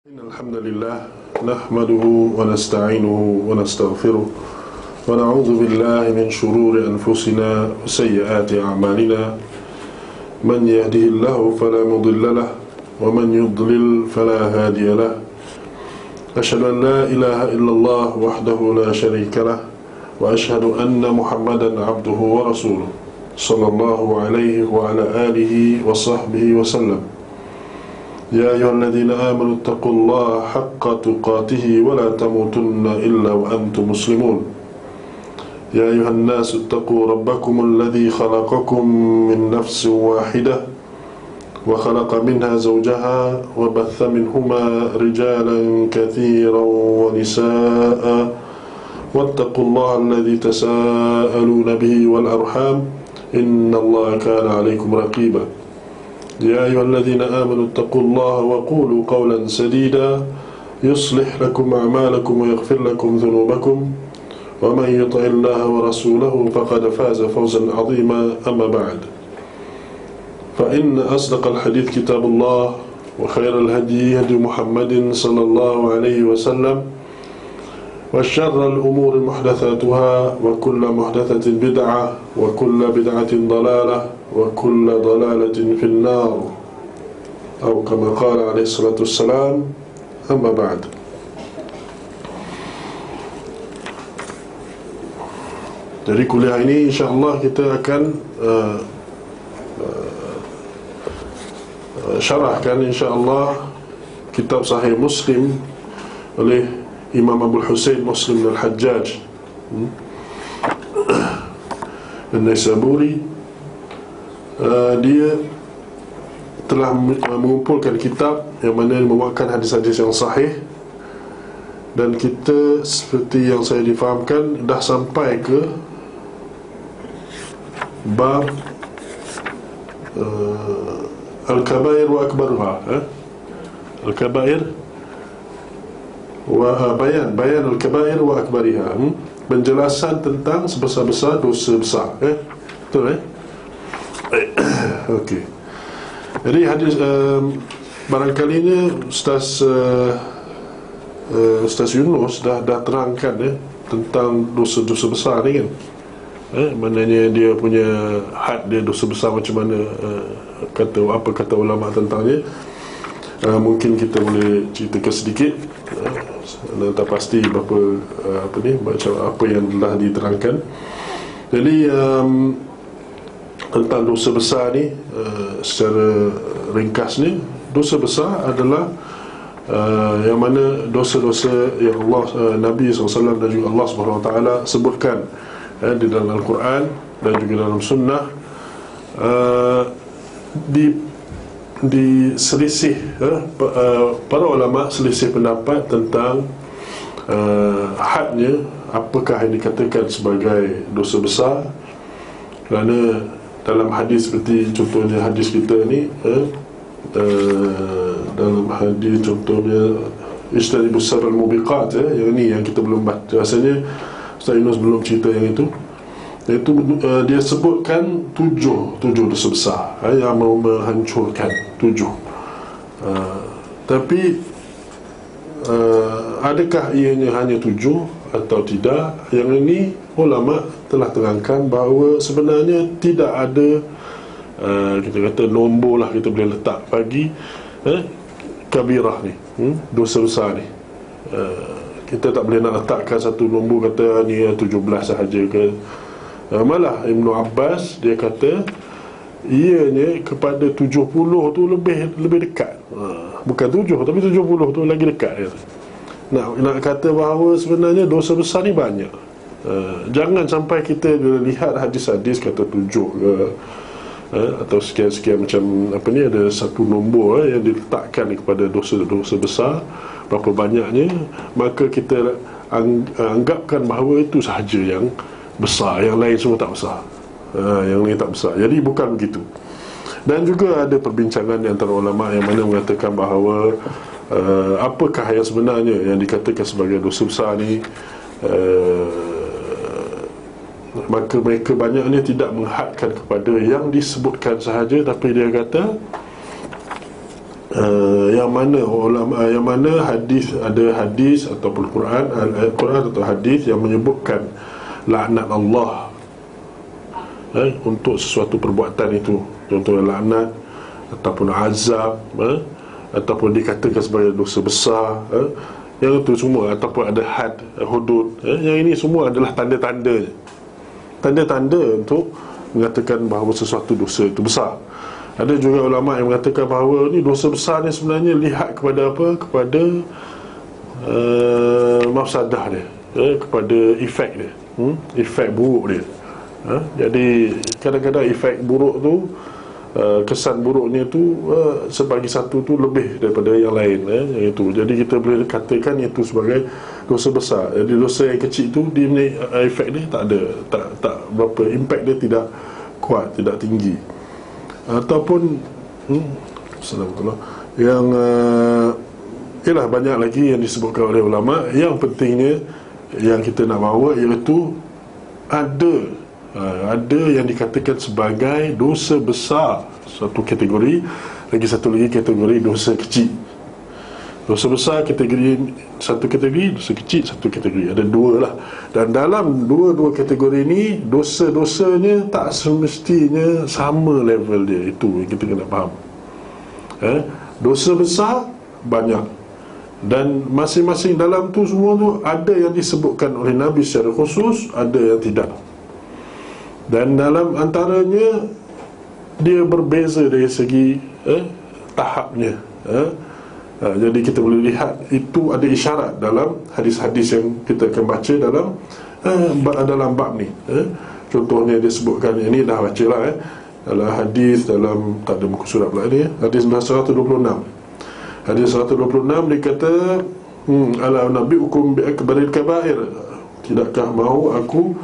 الحمد لله نحمده ونستعينه ونستغفره ونعوذ بالله من شرور أنفسنا وسيئات أعمالنا من يهده الله فلا مضل له ومن يضلل فلا هادي له أشهد أن لا إله إلا الله وحده لا شريك له وأشهد أن محمدا عبده ورسوله صلى الله عليه وعلى آله وصحبه وسلم. يا أيها الذين آمنوا اتقوا الله حق تقاته ولا تموتن إلا وأنتم مسلمون. يا أيها الناس اتقوا ربكم الذي خلقكم من نفس واحدة وخلق منها زوجها وبث منهما رجالا كثيرا ونساء واتقوا الله الذي تساءلون به والأرحام إن الله كان عليكم رقيبا. يا أيها الذين آمنوا اتقوا الله وقولوا قولا سديدا يصلح لكم أعمالكم ويغفر لكم ذنوبكم ومن يطع الله ورسوله فقد فاز فوزا عظيما. أما بعد، فإن أصدق الحديث كتاب الله وخير الهدي هدي محمد صلى الله عليه وسلم وشر الأمور محدثاتها وكل محدثة بدعة وكل بدعة ضلالة وكل ضلالة في النار أو كما قال عليه الصلاة والسلام. أما بعد، jadi kuliah ini insyaAllah kita akan syarahkan insyaAllah kitab Sahih Muslim oleh Imam Abu Husain Muslim Al-Hajjaj An-Naisaburi. Dia telah mengumpulkan kitab yang mana memuatkan hadis-hadis yang sahih, dan kita seperti yang saya difahamkan dah sampai ke bab Al-Kabair wa Akbaruha, Al-Kabair wa bayan Al-Kabair wa Akbariha, penjelasan tentang sebesar-besar dosa besar, betul Okey. Jadi hadis barangkali ini Ustaz Yunus dah terangkan tentang dosa-dosa besar ni kan. Maknanya dia punya had dia dosa besar macam mana, kata ulama tentangnya. Mungkin kita boleh ceritakan sedikit, tak pasti berapa macam apa yang telah diterangkan. Jadi tentang dosa besar ni, secara ringkas ni, dosa besar adalah yang mana dosa-dosa yang Allah, Nabi SAW dan juga Allah SWT sebutkan di dalam Al-Quran dan juga dalam Sunnah, di selisih para ulama selisih pendapat tentang hadnya, apakah yang dikatakan sebagai dosa besar. Kerana dalam hadis seperti contohnya hadis kita ni, dalam hadis contohnya Ijtanibus sarral mubiqat, yang ni yang kita belum baca. Rasanya Ustaz Yunus belum cerita yang itu. Iaitu dia sebutkan tujuh dosa besar yang mau menghancurkan, tujuh. Tapi adakah ianya hanya tujuh atau tidak? Yang ini ulama telah terangkan bahawa sebenarnya tidak ada kita kata nombor lah kita boleh letak bagi kabirah ni, dosa besar ni. Kita tak boleh nak letakkan satu nombor kata ni 17 sahaja ke. Malah Ibn Abbas dia kata ianya kepada 70 tu lebih dekat. Bukan 7 tapi 70 tu lagi dekat dia. Nak kata bahawa sebenarnya dosa besar ni banyak. Jangan sampai kita lihat hadis-hadis kata 7 ke, atau sekian-sekian macam apa ni, ada satu nombor yang diletakkan kepada dosa-dosa besar, berapa banyaknya, maka kita anggapkan bahawa itu sahaja yang besar, yang lain semua tak besar. Yang lain tak besar. Jadi bukan begitu. Dan juga ada perbincangan di antara ulama yang mana mengatakan bahawa apakah yang sebenarnya yang dikatakan sebagai dosa besar ni. Maka mereka banyaknya tidak menghadkan kepada yang disebutkan sahaja, tapi dia kata yang mana ulama, yang mana hadis, ada hadis ataupun Quran, Quran atau hadis yang menyebutkan laknat Allah untuk sesuatu perbuatan itu, contohnya laknat ataupun azab, ataupun dikatakan sebagai dosa besar, yang itu semua, ataupun ada had, hudud, yang ini semua adalah tanda-tanda untuk mengatakan bahawa sesuatu dosa itu besar. Ada juga ulama yang mengatakan bahawa ni dosa besar ni sebenarnya lihat kepada apa? Kepada mafsadah dia, kepada efek dia, efek buruk dia. Jadi kadang-kadang efek buruk tu, kesan buruknya tu sebagi satu tu lebih daripada yang lain, yang itu. Jadi kita boleh katakan itu sebagai dosa besar. Jadi dosa yang kecil tu dia efek dia tak ada, tak berapa, impact dia tidak kuat, tidak tinggi. Ataupun Assalamualaikum, yang ialah banyak lagi yang disebutkan oleh ulama. Yang pentingnya yang kita nak bawa iaitu ada yang dikatakan sebagai dosa besar, satu kategori. Lagi satu lagi kategori dosa kecil. Dosa besar satu kategori, dosa kecil satu kategori. Ada dua lah. Dan dalam dua kategori ni, dosa-dosanya tak semestinya sama level dia. Itu yang kita kena faham. Dosa besar banyak, dan masing-masing dalam tu semua tu ada yang disebutkan oleh Nabi secara khusus, ada yang tidak. Dan dalam antaranya dia berbeza dari segi tahapnya. Jadi kita boleh lihat itu ada isyarat dalam hadis-hadis yang kita akan baca dalam bab ni. Contohnya dia sebutkan, ini dah baca lah, dalam hadis, dalam, tak ada muka surat pula ni, hadis 126. Hadis 126 dia kata, ala nabiukum bi akbaril kabair, tidakkah mahu aku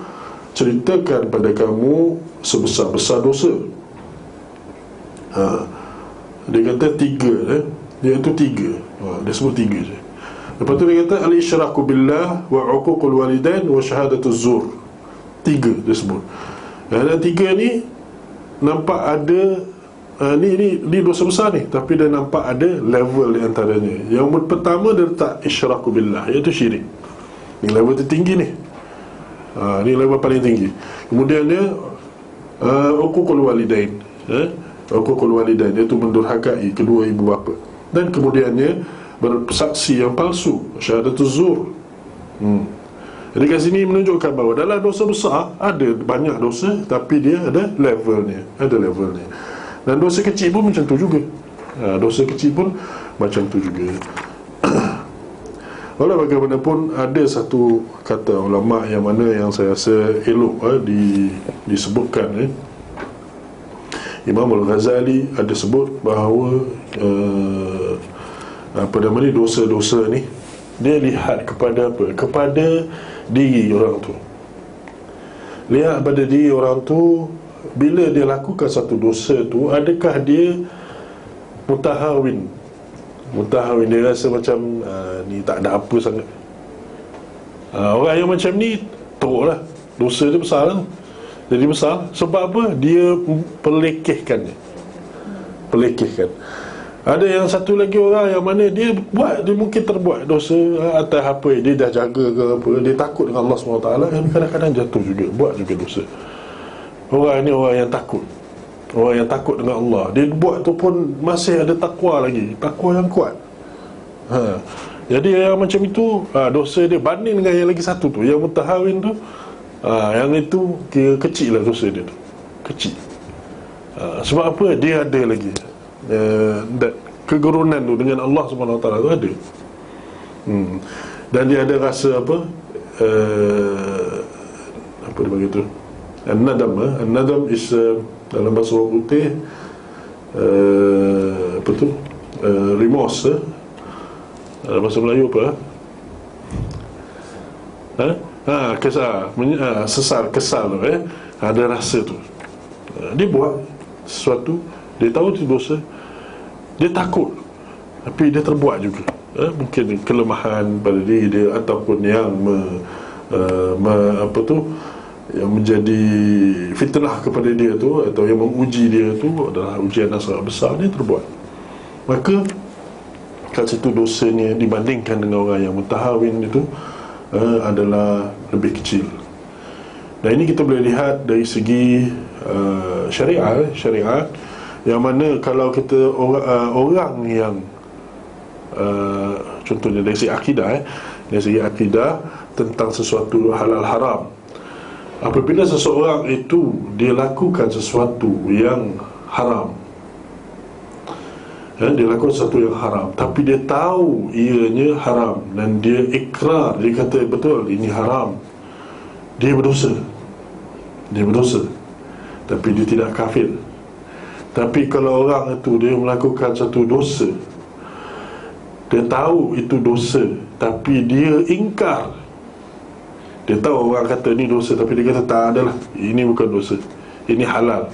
ceritakan pada kamu sebesar-besar dosa. Dia kata tiga, dia itu tiga. Dia sebut tiga je. Lepas tu dia kata al-isyraku billah wa uququl walidain wa syahadatuz zur. Tiga dia sebut. Dan tiga ni nampak ada ni dosa besar ni, tapi dia nampak ada level di antaranya. Yang pertama dia letak isyraku billah, iaitu syirik. Ni level tertinggi ni. Ni level paling tinggi. Kemudian dia uququl walidain, uququl walidain, iaitu mendurhakai kedua ibu bapa. Dan kemudiannya bersaksi yang palsu, syahadatuz zur. Jadi kat sini menunjukkan bahawa dalam dosa besar ada banyak dosa, tapi dia ada levelnya, Dan dosa kecil pun macam tu juga. Dosa kecil pun macam tu juga. Walau bagaimanapun, ada satu kata ulama yang mana yang saya rasa elok disebutkan. Imam Al-Ghazali ada sebut bahawa dosa-dosa ni dia lihat kepada apa? Kepada diri orang tu. Lihat pada diri orang tu, bila dia lakukan satu dosa tu, adakah dia mutahawin, dia rasa macam ni tak ada apa sangat. Orang yang macam ni teruklah, dosa dia besar lah. Jadi besar sebab apa? Dia pelekehkan. Ada yang satu lagi orang yang mana dia mungkin terbuat dosa atas apa, dia dah jaga ke apa, dia takut dengan Allah SWT, yang kadang-kadang jatuh juga, buat juga dosa. Orang ni orang yang takut dengan Allah. Dia buat tu pun masih ada takwa lagi, takwa yang kuat. Jadi yang macam itu, dosa dia banding dengan yang lagi satu tu, yang mutahawin tu, yang itu kira kecil lah dosa dia tu, kecil. Sebab apa? Dia ada lagi kegerunan tu dengan Allah SWT tu ada. Dan dia ada rasa apa? Apa dia panggil tu? An-nadam. An-nadam is dalam bahasa orang putih apa tu? Remorse. Dalam bahasa Melayu apa? Kesal tu, ada rasa tu. Dia buat sesuatu, dia tahu itu dosa, dia takut, tapi dia terbuat juga. Mungkin kelemahan pada diri dia, ataupun yang yang menjadi fitnah kepada dia tu, atau yang menguji dia tu adalah ujian yang sangat besar, dia terbuat. Maka kat situ dosanya dibandingkan dengan orang yang mutahawin itu adalah lebih kecil. Dan ini kita boleh lihat dari segi syariat yang mana kalau kita orang yang contohnya dari segi akidah tentang sesuatu halal haram, apabila seseorang itu dia lakukan sesuatu yang haram, dia lakukan sesuatu yang haram, tapi dia tahu ianya haram dan dia ikrar, dia kata betul ini haram, dia berdosa, tapi dia tidak kafir. Tapi kalau orang itu dia melakukan satu dosa, dia tahu itu dosa tapi dia ingkar, dia tahu orang kata ni dosa tapi dia kata tak adalah, ini bukan dosa, ini halal,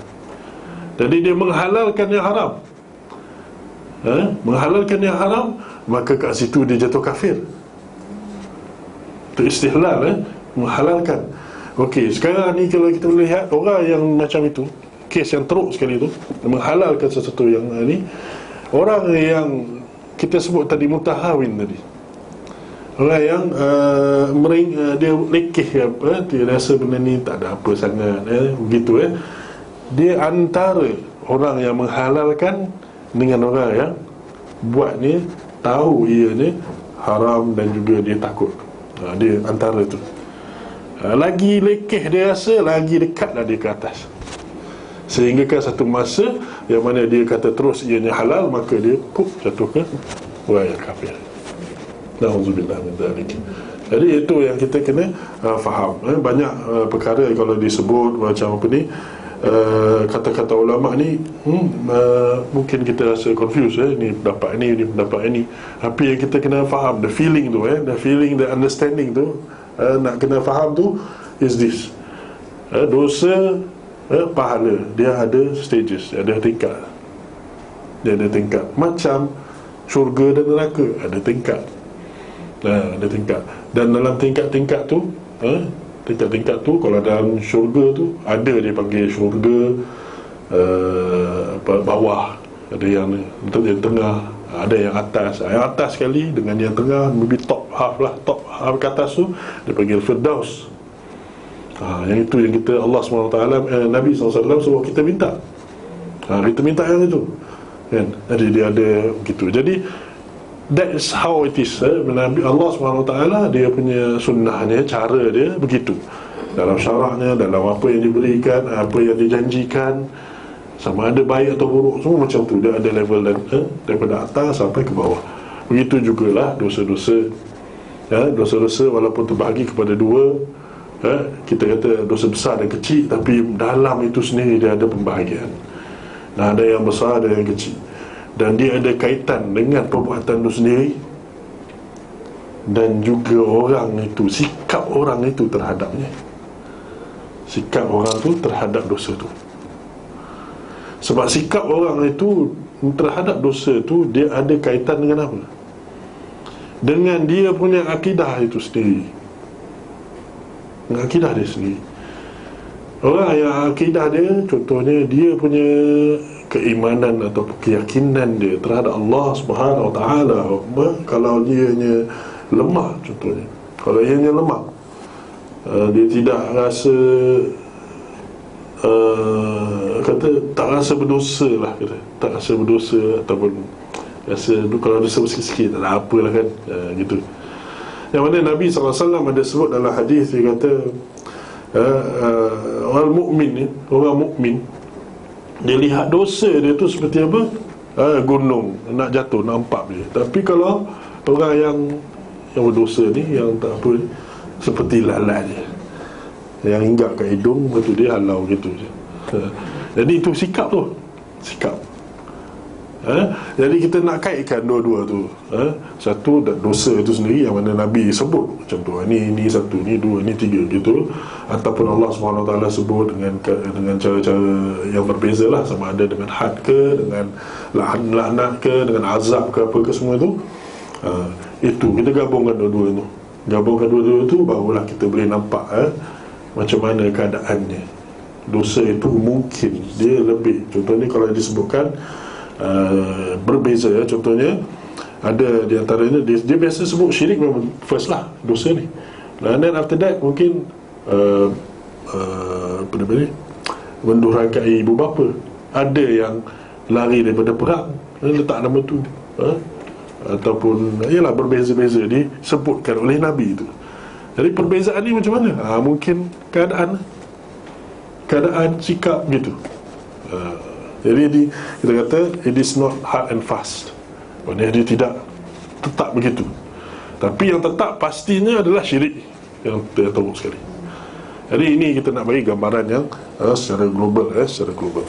jadi dia menghalalkan yang haram. Menghalalkan yang haram, maka kat situ dia jatuh kafir. Itu istihlal, menghalalkan. Okey, sekarang ni kalau kita lihat orang yang macam itu, kes yang teruk sekali tu, menghalalkan sesuatu yang ni, orang yang kita sebut tadi mutahawin tadi, orang yang dia lekeh dia rasa benda ni tak ada apa sangat, begitu dia antara orang yang menghalalkan dengan orang yang buat ni tahu ia ni haram dan juga dia takut. Dia antara tu. Lagi lekeh dia rasa, lagi dekatlah dia ke atas. Sehingga kan satu masa yang mana dia kata terus ianya halal, maka dia jatuh ke orang yang kafir. Na'udzubillah min dzalik. Jadi itu yang kita kena faham. Banyak perkara kalau disebut macam apa ni, kata-kata ulama ni mungkin kita rasa confused, ni pendapat ni pendapat ni, tapi yang kita kena faham the feeling tu, the feeling, the understanding tu, nak kena faham tu is this, dosa pahala dia ada stages, ada tingkat, macam syurga dan neraka ada tingkat, dan dalam tingkat-tingkat tu tingkat-tingkat tu, kalau dalam syurga tu ada dia panggil syurga bawah, ada yang tengah, ada yang atas. Yang atas sekali dengan yang tengah, maybe top half ke atas tu dia panggil Firdaus. Yang itu yang kita Allah SWT, Nabi SAW suruh kita minta. Kita minta yang itu kan? Jadi dia ada begitu. Jadi that's how it is. Nabi Allah SWT, dia punya sunnahnya, cara dia begitu. Dalam syaraknya, dalam apa yang diberikan, apa yang dijanjikan, sama ada baik atau buruk, semua macam tu. Dia ada level daripada atas sampai ke bawah. Begitu jugalah dosa-dosa. Dosa-dosa walaupun terbahagi kepada dua, kita kata dosa besar dan kecil, tapi dalam itu sendiri dia ada pembahagian. Ada yang besar, ada yang kecil, dan dia ada kaitan dengan perbuatan itu sendiri, dan juga orang itu, sikap orang itu terhadapnya, sikap orang itu terhadap dosa itu. Sebab sikap orang itu terhadap dosa itu, dia ada kaitan dengan apa? Dengan dia punya akidah itu sendiri, dengan akidah dia sendiri. Orang yang akidah dia, contohnya dia punya keimanan atau keyakinan dia terhadap Allah Subhanahu Wa Taala, kalau dia lemah, contohnya kalau dia lemah, dia tidak rasa kata tak rasa berdosa lah, kata tak rasa berdosa, ataupun rasa kalau dosa sikit-sikit tak ada apalah kan, gitu. Yang mana Nabi SAW ada sebut dalam hadis, dia kata orang mukmin dia lihat dosa dia tu seperti apa? Gunung nak jatuh, nampak dia. Tapi kalau orang yang berdosa ni, yang tak apa ni, seperti lalat je, yang hinggap kat hidung, lepas tu dia halau gitu je. Jadi itu sikap tu, sikap. Jadi kita nak kaitkan dua-dua tu. Satu dosa itu sendiri yang mana Nabi sebut macam tu, ni satu, ni dua, ni tiga gitu, ataupun Allah SWT sebut dengan cara-cara yang berbeza lah, sama ada dengan had ke, dengan laknat ke, dengan azab ke, apa ke, semua tu. Itu kita gabungkan dua-dua tu. Gabungkan dua-dua tu, barulah kita boleh nampak macam mana keadaannya. Dosa itu mungkin dia lebih, contohnya kalau disebutkan berbeza, contohnya Ada di antaranya dia biasa sebut syirik memang first lah, dosa ni. And then after that mungkin apa nama ni, mendurhakai ibu bapa. Ada yang lari daripada perang, letak nama tu, ataupun ialah berbeza-beza disebutkan oleh Nabi itu. Jadi perbezaan ni macam mana? Mungkin keadaan sikap gitu. Jadi kita kata it is not hard and fast. Maksudnya dia tidak tetap begitu. Tapi yang tetap pastinya adalah syirik yang teruk sekali. Jadi ini kita nak bagi gambaran yang secara global, secara global.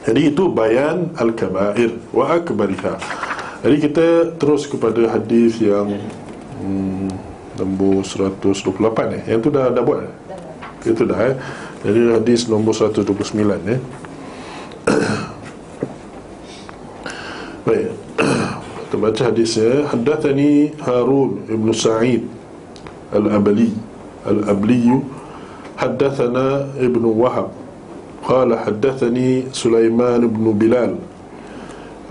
Jadi itu bayan al-kabair wa akbariha. Jadi kita terus kepada hadis yang nombor 128 Yang tu dah buat. Itu dah Jadi hadis nombor 129 Baik. Kita baca hadisnya. Haddathani Harun ibn Sa'id al-Abli haddathana ibn Wahab qala haddathani Sulaiman ibn Bilal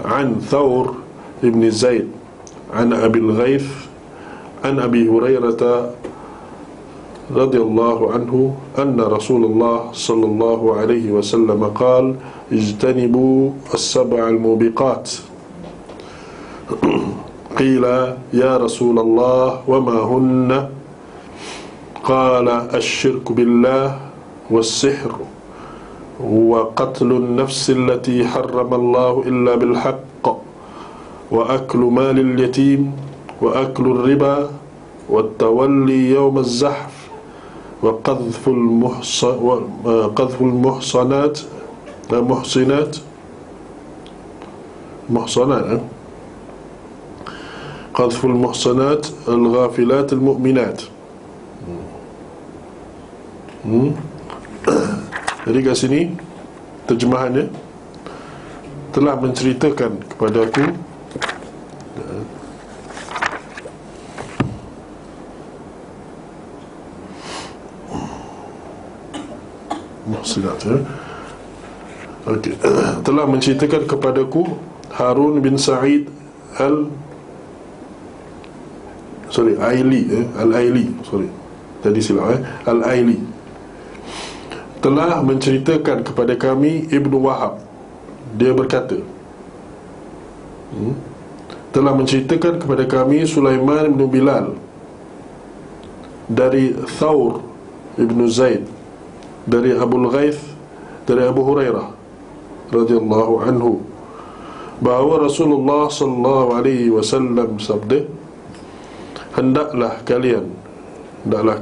an Thawr ibn Zaid an Abi al-Ghayth an Abi Hurairah radhiyallahu anhu anna Rasulullah sallallahu alaihi wasallam qala ijtanibu as-sab'a al-mubiqat. Qila ya Rasulullah wa ma hunna? Qala asy-syirku billah was-sihr wa qatlun nafsi allati harrama Allah illa bil haqq wa aklu malil yatim wa aklu riba wa tawalli yawm az-zahf wa qadhful muhsanat qadhful muhsanat al-ghafilat al-mu'minat. Jadi kat sini terjemahannya telah menceritakan kepada aku okay. Telah menceritakan kepadaku Harun bin Sa'id Al-Aili tadi silap Al-Aili telah menceritakan kepada kami Ibnu Wahab. Dia berkata telah menceritakan kepada kami Sulaiman bin Bilal dari Thawr ibn Zaid dari Abu al-Ghayth dari Abu Hurairah radhiyallahu anhu bahawa Rasulullah sallallahu alaihi wasallam sabda, hendaklah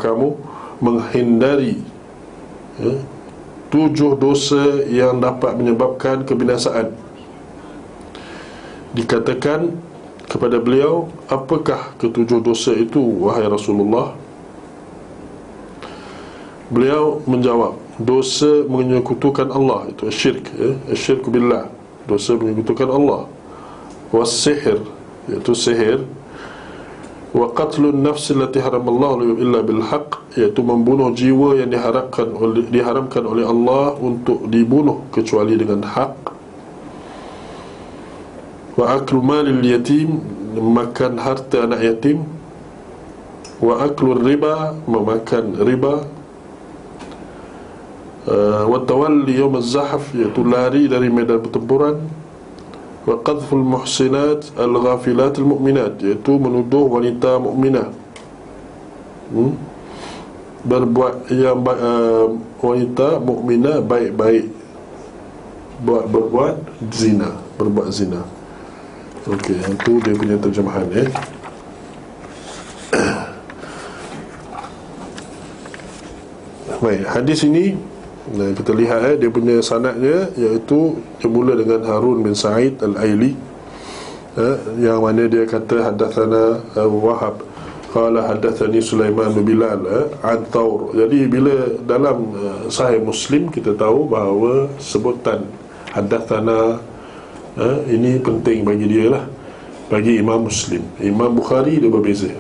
kamu menghindari 7 dosa yang dapat menyebabkan kebinasaan. Dikatakan kepada beliau, apakah ke-7 dosa itu wahai Rasulullah? Beliau menjawab, dosa menyekutukan Allah, itu syirik, asyirku billah, dosa menyekutukan Allah, was-sihr, iaitu sihir, wa qatlun nafsi allati haramallahu illa bil haqq, iaitu membunuh jiwa yang diharamkan oleh Allah untuk dibunuh kecuali dengan hak, wa aklu malil yatim, memakan harta anak yatim, wa aklu riba, memakan riba, wa tawalli yawm az-zahf, iaitu lari dari medan pertempuran, wa qadhful muhsinat al-ghafilat al-mu'minat, iaitu menuduh wanita mukminah berbuat yang wanita mukminah baik-baik berbuat zina. Okey, itu dia punya terjemahan Baik, hadis ini kita lihat dia punya sanadnya, iaitu bermula dengan Harun bin Sa'id Al-Aili, yang mana dia kata haddatsana Wahab qala haddatsani Sulaiman bin Bilal an Thawr. Jadi bila dalam Sahih Muslim kita tahu bahawa sebutan haddatsana ini penting bagi dia lah, bagi Imam Muslim. Imam Bukhari dia berbeza,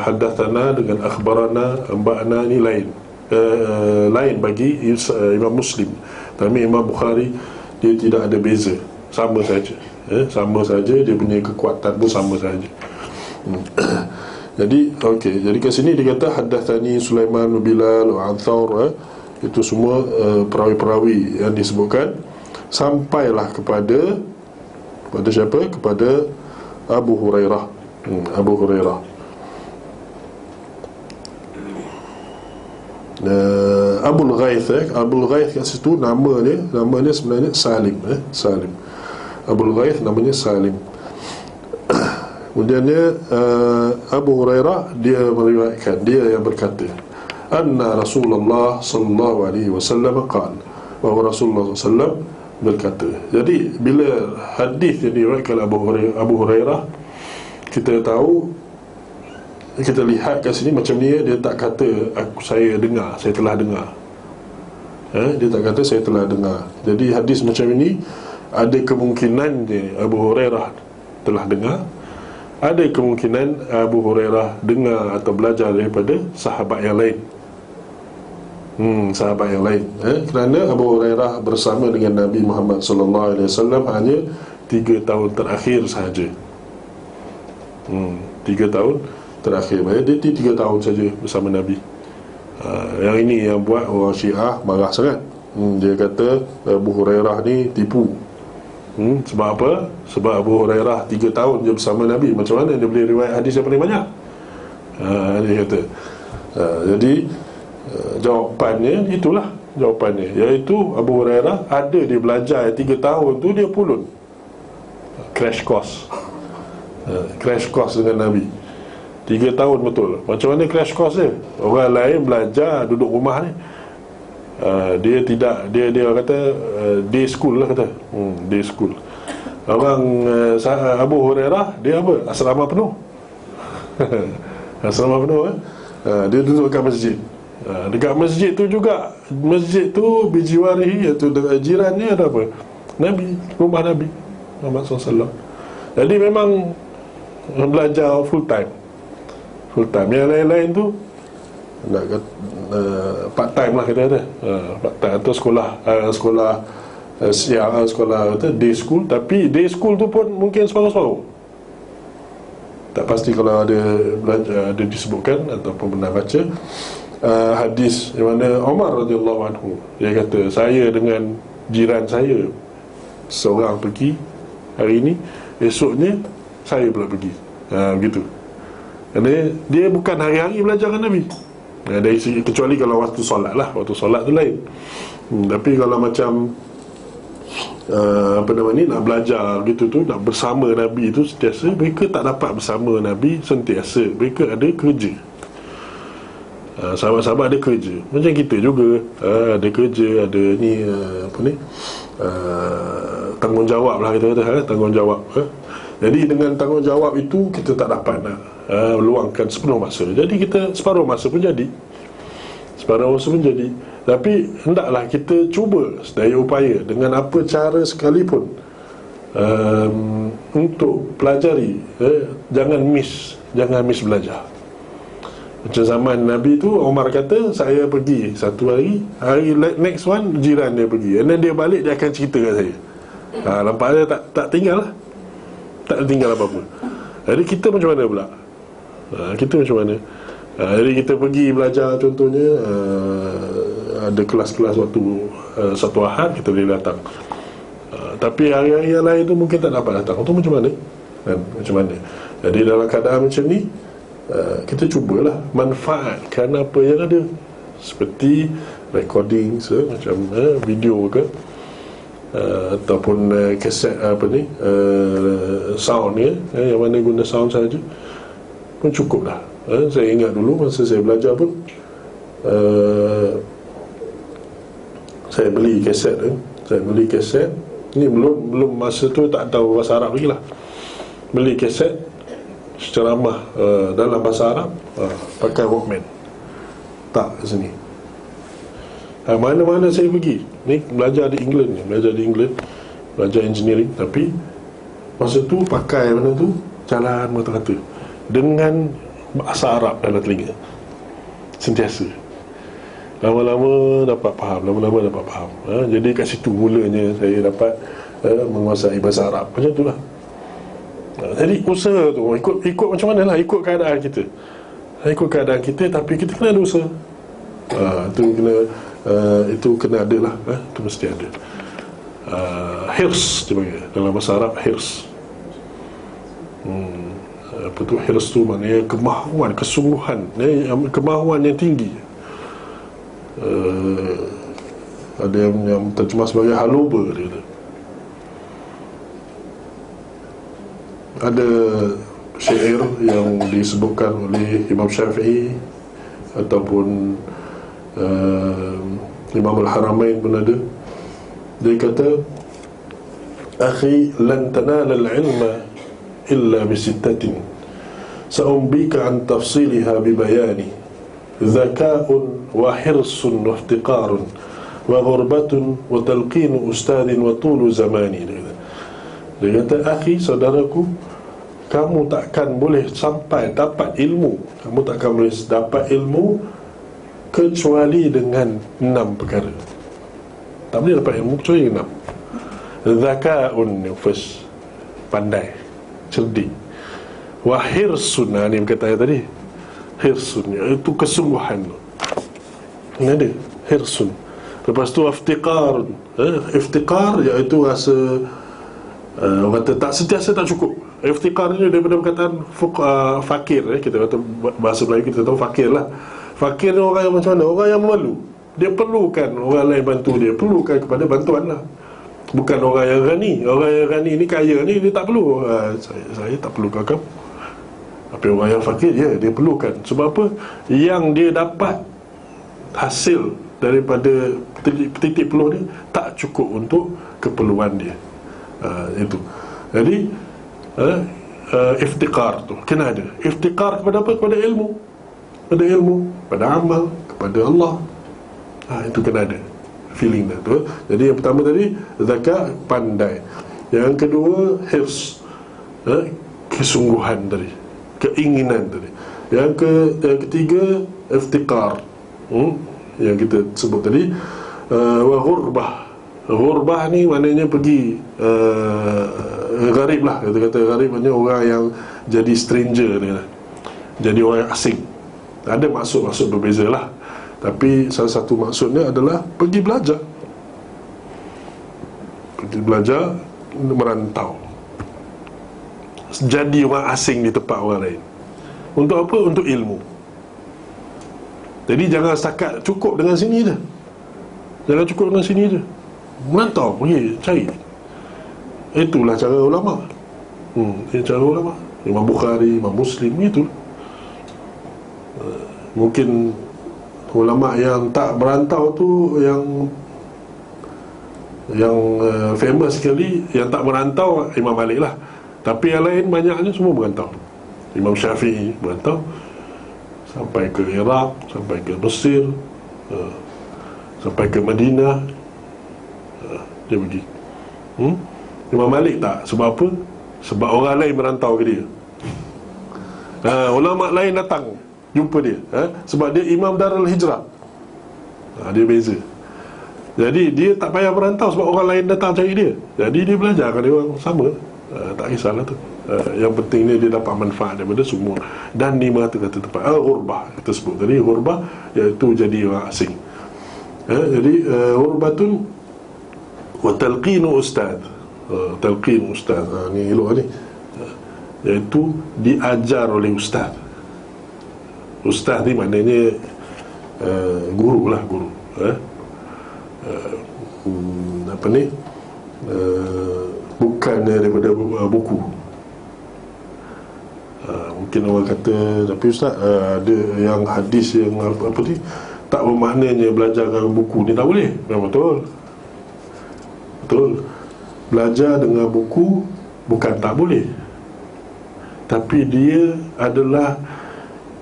haddatsana dengan akhbarana, amba'na ni lain bagi Imam Muslim. Tapi Imam Bukhari dia tidak ada beza, sama saja. sama saja, dia punya kekuatan pun sama saja. Jadi okey, jadi kat sini dia kata haddatsani Sulaiman bin Bilal wa Anthar, itu semua perawi-perawi yang disebutkan, sampailah kepada siapa? Kepada Abu Hurairah. Abu Hurairah. Abul Ghaith, Abul Ghaith kat situ nama dia sebenarnya Salim, Salim. Abul Ghaith namanya Salim. Kemudian dia Abu Hurairah, dia meriwayatkan, dia yang berkata, anna Rasulullah sallallahu alaihi wasallam qala, bahawa Rasulullah sallallahu alaihi wasallam berkata. Jadi bila hadis yang diriwayatkan Abu Hurairah, kita tahu, kita lihat kat sini macam ni, dia tak kata saya dengar, saya telah dengar. Dia tak kata saya telah dengar. Jadi hadis macam ini ada kemungkinan Abu Hurairah telah dengar, ada kemungkinan Abu Hurairah dengar atau belajar daripada sahabat yang lain. Sahabat yang lain. Kerana Abu Hurairah bersama dengan Nabi Muhammad sallallahu alaihi wasallam hanya 3 tahun terakhir sahaja. 3 tahun terakhir. Dia 3 tahun saja bersama Nabi. Yang ini yang buat orang Syiah marah sangat. Dia kata Abu Hurairah ni tipu. Sebab apa? Sebab Abu Hurairah 3 tahun je bersama Nabi, macam mana dia boleh riwayat hadis yang paling banyak? Dia kata jadi jawapannya itulah jawapannya, iaitu Abu Hurairah ada dia belajar 3 tahun tu, dia pulun crash course. Crash course dengan Nabi 3 tahun betul. Macam mana crash course dia? Orang lain belajar duduk rumah ni, dia tidak, dia kata day school lah kata. Day school. Orang Abu Hurairah dia apa? Asrama penuh. Asrama penuh. Dia duduk kat masjid. Dekat masjid tu juga, masjid tu bijiwarihi, iaitu jirannya ada apa? Nabi, rumah Nabi Muhammad SAW. Jadi memang belajar full time. Yang lain-lain tu nak part time lah kita kata, part time atau sekolah kata day school. Tapi day school tu pun mungkin separuh-separuh, tak pasti. Kalau ada belajar, ada disebutkan ataupun pernah baca hadis di mana Umar radhiyallahu anhu, dia kata saya dengan jiran saya seorang pergi hari ini, esoknya saya pula pergi. Begitu. Kerana dia bukan hari-hari belajar dengan Nabi, dari segi, kecuali kalau waktu solat lah, waktu solat tu lain. Tapi kalau macam nak belajar gitu tu, nak bersama Nabi tu sentiasa, mereka tak dapat bersama Nabi sentiasa. Mereka ada kerja. Sahabat-sahabat ada kerja, macam kita juga, ada kerja, ada ni tanggungjawab lah kita kata, tanggungjawab. Jadi dengan tanggungjawab itu kita tak dapat nak luangkan sepenuh masa. Jadi kita separuh masa pun jadi, Tapi hendaklah kita cuba sedaya upaya dengan apa cara sekalipun untuk pelajari. Jangan miss belajar. Macam zaman Nabi tu, Umar kata saya pergi satu hari next one jiran dia pergi, and then dia balik, dia akan cerita kat saya. Nampak dia tak tinggal lah, tak tinggal apa-apa. Jadi kita macam mana pula? Kita macam mana? Jadi kita pergi belajar, contohnya ada kelas-kelas waktu satu Ahad, kita boleh datang. Tapi hari-hari yang lain tu mungkin tak dapat datang. Itu macam mana? Macam mana? Jadi dalam keadaan macam ni, kita cubalah manfaatkan apa yang ada, seperti recording, macam video ke, ataupun kaset sound yang mana guna sound saja pun cukup dah. Saya ingat dulu masa saya belajar pun, saya beli kaset. Ni belum masa tu tak tahu bahasa Arab lagi lah. Beli kaset ceramah dalam bahasa Arab, pakai Walkman, tak ke sini. Mana-mana saya pergi ni, belajar di England, belajar engineering. Tapi masa tu pakai mana tu, jalan mata-mata dengan bahasa Arab dalam telinga sentiasa. Lama-lama dapat faham. Jadi kat situ mulanya saya dapat menguasai bahasa Arab. Macam itulah. Jadi usaha tu ikut macam mana lah, ikut keadaan kita. Ikut keadaan kita, tapi kita kena ada usaha. Itu kena ada lah, itu mesti ada. Hirs dia panggil dalam bahasa Arab, hirs. Apa tu hirs tu, maknanya kemahuan, kesungguhan, kemahuan yang tinggi. Ada yang terjemah sebagai haluba, dia kata. Ada syair yang disebutkan oleh Imam Syafi'i ataupun Imam Al-Haramain pun ada. Dia kata, akhi, lan tanala al-ilma illa bisittatin sa'umbika an tafsiliha bibayani zaka'un wa hirsun wa iftiqarun wa ghurbatun wa talqinu ustadin wa tulu zamani. Dia kata, akhi, saudaraku, kamu takkan boleh sampai dapat ilmu, kamu takkan boleh dapat ilmu kecuali dengan 6 perkara. Tak boleh dapat ilmu kecuali 6. Zaka'un, first, pandai, cerdik. Wa hirsun, ni berkata tadi, hirsun, iaitu kesungguhan. Ini ada hirsun. Lepas tu iftiqarun, iftiqar iaitu rasa orang kata tak sentiasa tak cukup. Iftiqar ni daripada perkataan fakir, kita kata bahasa Melayu kita tahu fakir lah. Fakir ni orang yang macam mana? Orang yang memalu. Dia perlukan orang lain bantu dia, perlukan kepada bantuan lah. Bukan orang yang rani. Orang yang rani ni, kaya ni, dia tak perlu. Saya tak perlu kamu. Tapi orang yang fakir, dia perlukan. Sebab apa? Yang dia dapat hasil daripada titik peluh dia tak cukup untuk keperluan dia. Itu. Jadi iftiqar tu kena ada. Iftiqar kepada apa? Kepada ilmu. Kepada ilmu, kepada amal, kepada Allah. Itu kena ada feeling dah tu. Jadi yang pertama tadi zakat, pandai. Yang kedua hirs, kesungguhan tadi, keinginan tadi. Yang ketiga iftiqar, yang kita sebut tadi. Wa ghurbah. Ghurbah ni maknanya pergi gharib lah. Kita kata gharib maknanya orang yang jadi stranger ni lah, jadi orang yang asing. Ada maksud-maksud berbeza lah, tapi salah satu maksudnya adalah pergi belajar. Pergi belajar, merantau, jadi orang asing di tempat orang lain. Untuk apa? Untuk ilmu. Jadi jangan setakat cukup dengan sini je. Jangan cukup dengan sini je. Merantau, pergi cari. Itulah cara ulama. Cara ulama. Imam Bukhari, Imam Muslim, itulah. Mungkin ulama yang tak merantau tu yang famous sekali, yang tak merantau Imam Malik lah. Tapi yang lain banyaknya semua merantau. Imam Syafi'i merantau sampai ke Iraq, sampai ke Mesir, sampai ke Madinah, dia pergi. Imam Malik tak. Sebab apa? Sebab orang lain merantau ke dia. Ulama lain datang jumpa dia, sebab dia Imam Darul Hijrah. Dia beza. Jadi dia tak payah merantau sebab orang lain datang cari dia. Jadi dia belajar dengan dia orang sama. Tak kisahlah tu. Yang penting dia dapat manfaat daripada semua. Dan di mata kata tempat ghurbah kita sebut tadi, ghurbah iaitu jadi orang asing. Jadi ghurbatun wa talqinu ustaz. Talqin ustaz, ni elok ni. Iaitu diajar oleh ustaz. Ustaz ni maknanya guru lah, guru. Apa ni? Bukan daripada buku. Mungkin orang kata, tapi ustaz, ada yang hadis yang apa ni, tak bermaknanya belajar dengan buku ni tak boleh. Betul. Betul. Belajar dengan buku bukan tak boleh, tapi dia adalah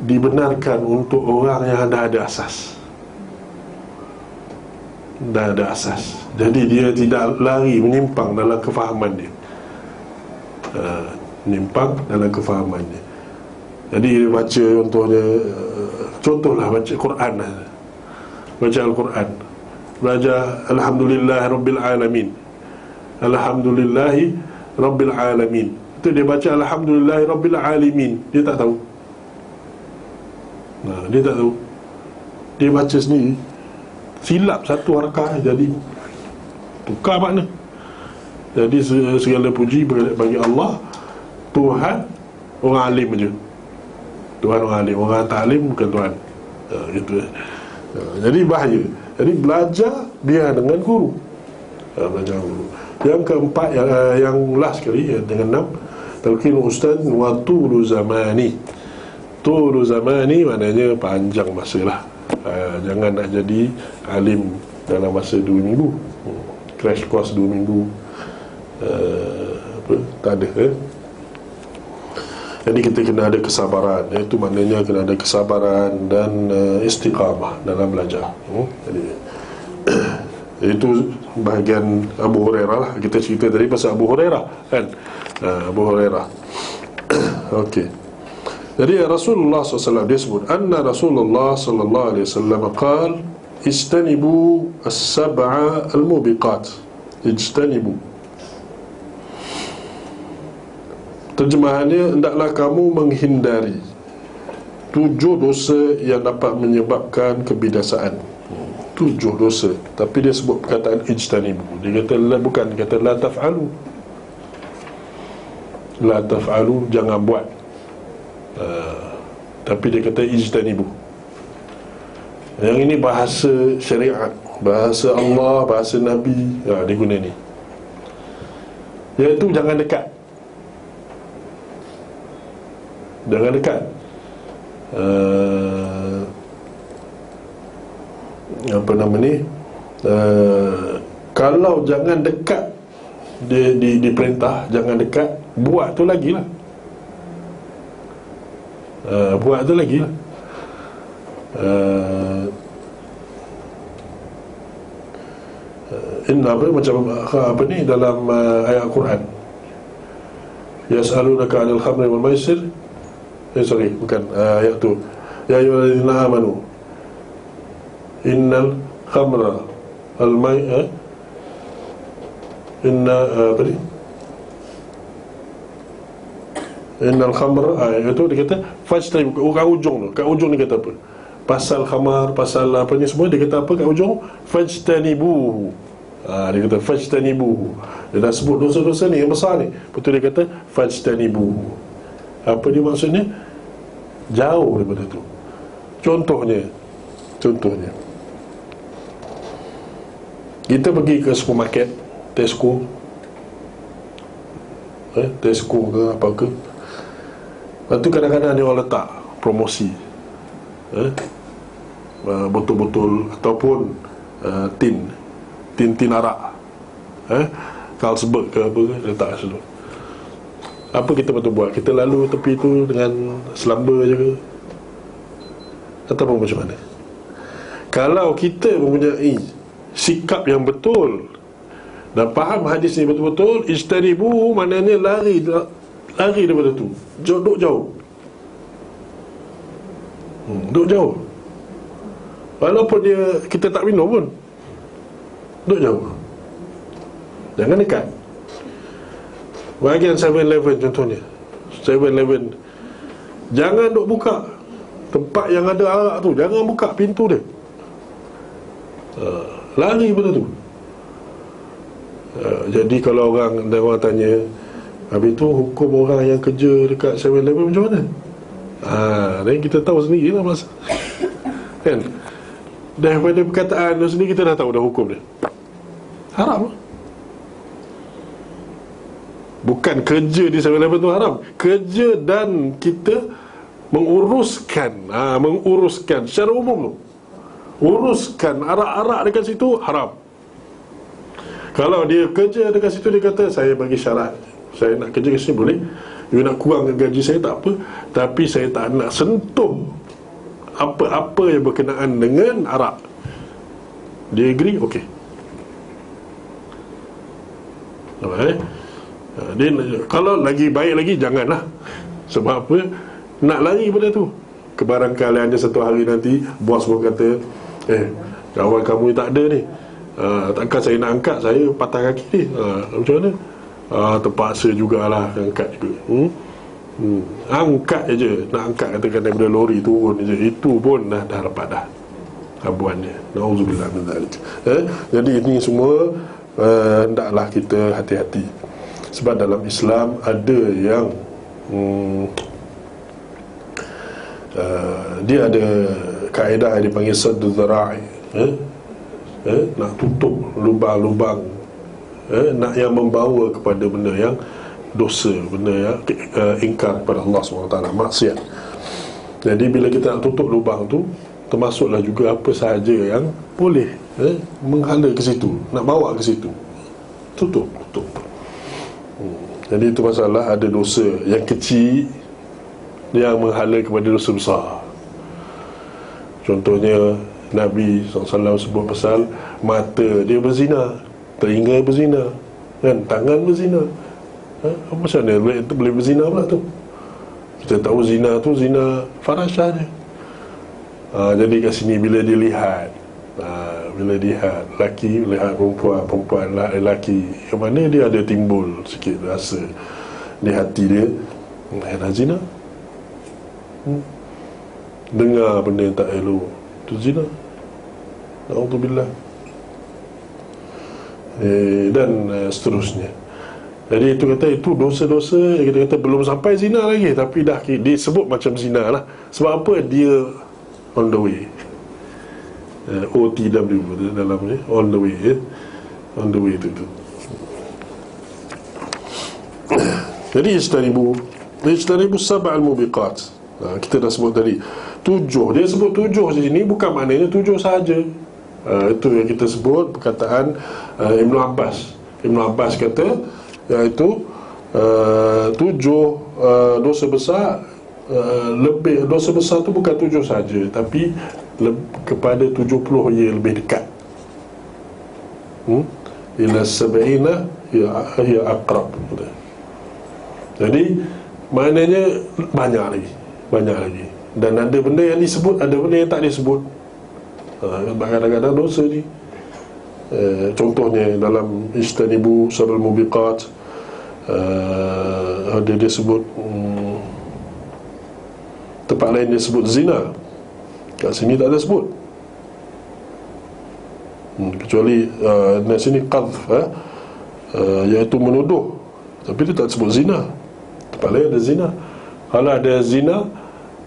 dibenarkan untuk orang yang dah ada asas. Dah ada asas. Jadi dia tidak lari menyimpang dalam kefahaman dia. Menyimpang dalam kefahaman dia. Jadi dia baca, contohlah baca Quran, baca Al-Quran, belajar Alhamdulillah Rabbil Alamin, Alhamdulillahi Rabbil Alamin. Itu dia baca Alhamdulillahi Rabbil Alamin. Dia tak tahu. Dia tak tahu. Dia baca sendiri, silap satu harakah, jadi tukar makna. Jadi segala puji bagi Allah, Tuhan orang alim je. Tuhan orang alim, orang tak alim bukan Tuhan. Gitu. Jadi bahaya. Jadi belajar biar dengan guru. Belajar guru. Yang keempat, yang last sekali, yang dengan 6, talqin ustaz wa tulu zamani. Tulu zamani maknanya panjang masa lah. Jangan nak jadi alim dalam masa 2 minggu, crash course 2 minggu, tak ada. Jadi kita kena ada kesabaran. Itu maknanya kena ada kesabaran dan istiqamah dalam belajar. Jadi itu bahagian Abu Hurairah lah. Kita cerita tadi pasal Abu Hurairah kan, Abu Hurairah. Okey. Jadi Rasulullah SAW dia sebut, anna Rasulullah sallallahu alaihi wasallam qala istanibu as-sab'a al-mubiqat. Ijtanibu. Terjemahannya, hendaklah kamu menghindari 7 dosa yang dapat menyebabkan kebinasaan. 7 dosa. Tapi dia sebut perkataan ijtanibu. Dia kata bukan, dia kata la taf'alu. La taf'alu, jangan buat. Tapi dia kata ijtanibu. Yang ini bahasa syariat, bahasa Allah, bahasa Nabi. Dia guna ni, iaitu jangan dekat. Jangan dekat. Apa nama ni, kalau jangan dekat, diperintah jangan dekat, buat tu lagi lah. Buat tu lagi lah. Inna macam apa ni dalam ayat Al-Quran, yas'alunaka 'anil khamri wal maisir. Sorry, bukan ayat tu. Ya ayyuhallazina amanu innal khamra al mai inna apa ni, innal khamra, itu dia kata fajtanibu. Kat ujung tu, kat ujung dia kata apa? Pasal khamar, pasal apa ni semua, dia kata apa kat ujung? Fajtanibu. Dia kata fajtanibu. Dia dah sebut dosa-dosa ni yang besar ni, betul dia kata fajtanibu. Apa dia maksudnya? Jauh daripada tu. Contohnya kita pergi ke supermarket, Tesco ke apa ke, lepas tu kadang-kadang dia orang letak promosi, botol-botol ataupun tin arak, Carlsberg ke apa ke, letak situ. Apa kita patut buat? Kita lalu tepi tu dengan selamba je ke, ataupun macam mana? Kalau kita mempunyai sikap yang betul dan faham hadis ni betul-betul, ijtanibu maknanya lari daripada tu, duduk jauh. Duduk jauh. Walaupun kita tak minum pun, duduk jauh. Jangan dekat. Bahagian 7-Eleven contohnya, 7-Eleven, jangan duk buka tempat yang ada arak tu, jangan buka pintu dia. Lari benda tu. Jadi kalau orang tanya, habis tu hukum orang yang kerja dekat 7-Eleven macam mana? Dan kita tahu sendiri lah masa kan, daripada perkataan tu sendiri kita dah tahu dah hukum dia. Haram. Bukan kerja di 7-Eleven tu haram, kerja dan kita menguruskan secara umum tu, uruskan arak-arak dekat situ haram. Kalau dia kerja dekat situ, dia kata saya bagi syarat, saya nak kerja kat sini boleh, you nak kurangkan gaji saya tak apa, tapi saya tak nak sentuh apa-apa yang berkenaan dengan arak. Dia agree, okey. Dia, kalau lagi baik lagi, janganlah. Sebab apa? Nak lari pada tu. Kebarangkalian ada satu hari nanti bos pun kata, kawan kamu tak ada ni, Takkan saya nak angkat, saya patah kaki ni, macam mana? Terpaksa jugalah angkat juga. Angkat je, nak angkat katakan daripada lori turun je, itu pun dah dapat dah habuannya. Nauzubillah min zalik. Jadi ini semua hendaklah kita hati-hati. Sebab dalam Islam ada yang dia ada kaedah yang dipanggil saddu dzara'i, nak tutup lubang-lubang, nak yang membawa kepada benda yang dosa, benda yang ingkar kepada Allah SWT, maksiat. Jadi bila kita nak tutup lubang tu, termasuklah juga apa sahaja yang boleh menghala ke situ, nak bawa ke situ, tutup. Jadi itu masalah, ada dosa yang kecil yang menghala kepada dosa besar. Contohnya Nabi SAW sebut pasal mata dia berzina, telinga berzina, kan, tangan berzina. Apa macam mana boleh berzina pula tu? Kita tahu zina tu zina farasha je. Jadi kat sini bila dia lihat, bila lihat lelaki, lihat perempuan lelaki, yang mana dia ada timbul sikit rasa di hati dia, dah zina. Dengar benda yang tak elok, tu zina. Na'udzubillah. Dan seterusnya. Jadi itu kata, itu dosa-dosa yang kita kata belum sampai zina lagi, tapi dah disebut macam zina lah. Sebab apa? Dia on the way. OTW dalam ni, on the way, on the way tu. Jadi ijtanibu sab'al mubiqat. Kita dah sebut tadi 7. Dia sebut 7 di sini bukan maknanya 7 sahaja. Itu yang kita sebut perkataan Ibn Abbas. Ibn Abbas kata iaitu 7 dosa besar. Lebih dosa besar tu bukan 7 saja, tapi kepada 70 ia lebih dekat. Ila sab'ina ya aqrab. Jadi maknanya banyak lagi. Dan ada benda yang disebut, ada benda yang tak disebut. Kadang-kadang dosa ni, contohnya dalam ijtanibu sab'al mubiqat, ada dia sebut, tempat lain dia sebut zina, kat sini tak ada sebut. Kecuali di sini qadhf, iaitu menuduh, tapi dia tak sebut zina. Tempat lain ada zina. Kalau ada zina,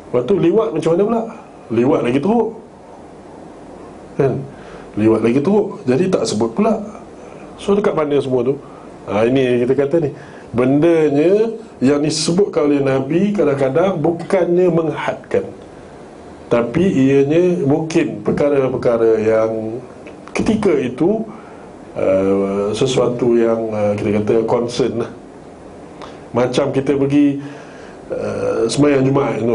lepas tu liwat macam mana pula? Liwat lagi teruk, kan? Liwat lagi teruk, jadi tak sebut pula. So dekat mana semua tu? Ini kita kata ni, bendanya yang disebutkan oleh Nabi kadang-kadang bukannya menghadkan, tapi ianya mungkin perkara-perkara yang ketika itu sesuatu yang kita kata concern lah. Macam kita pergi sembahyang Jumaat tu.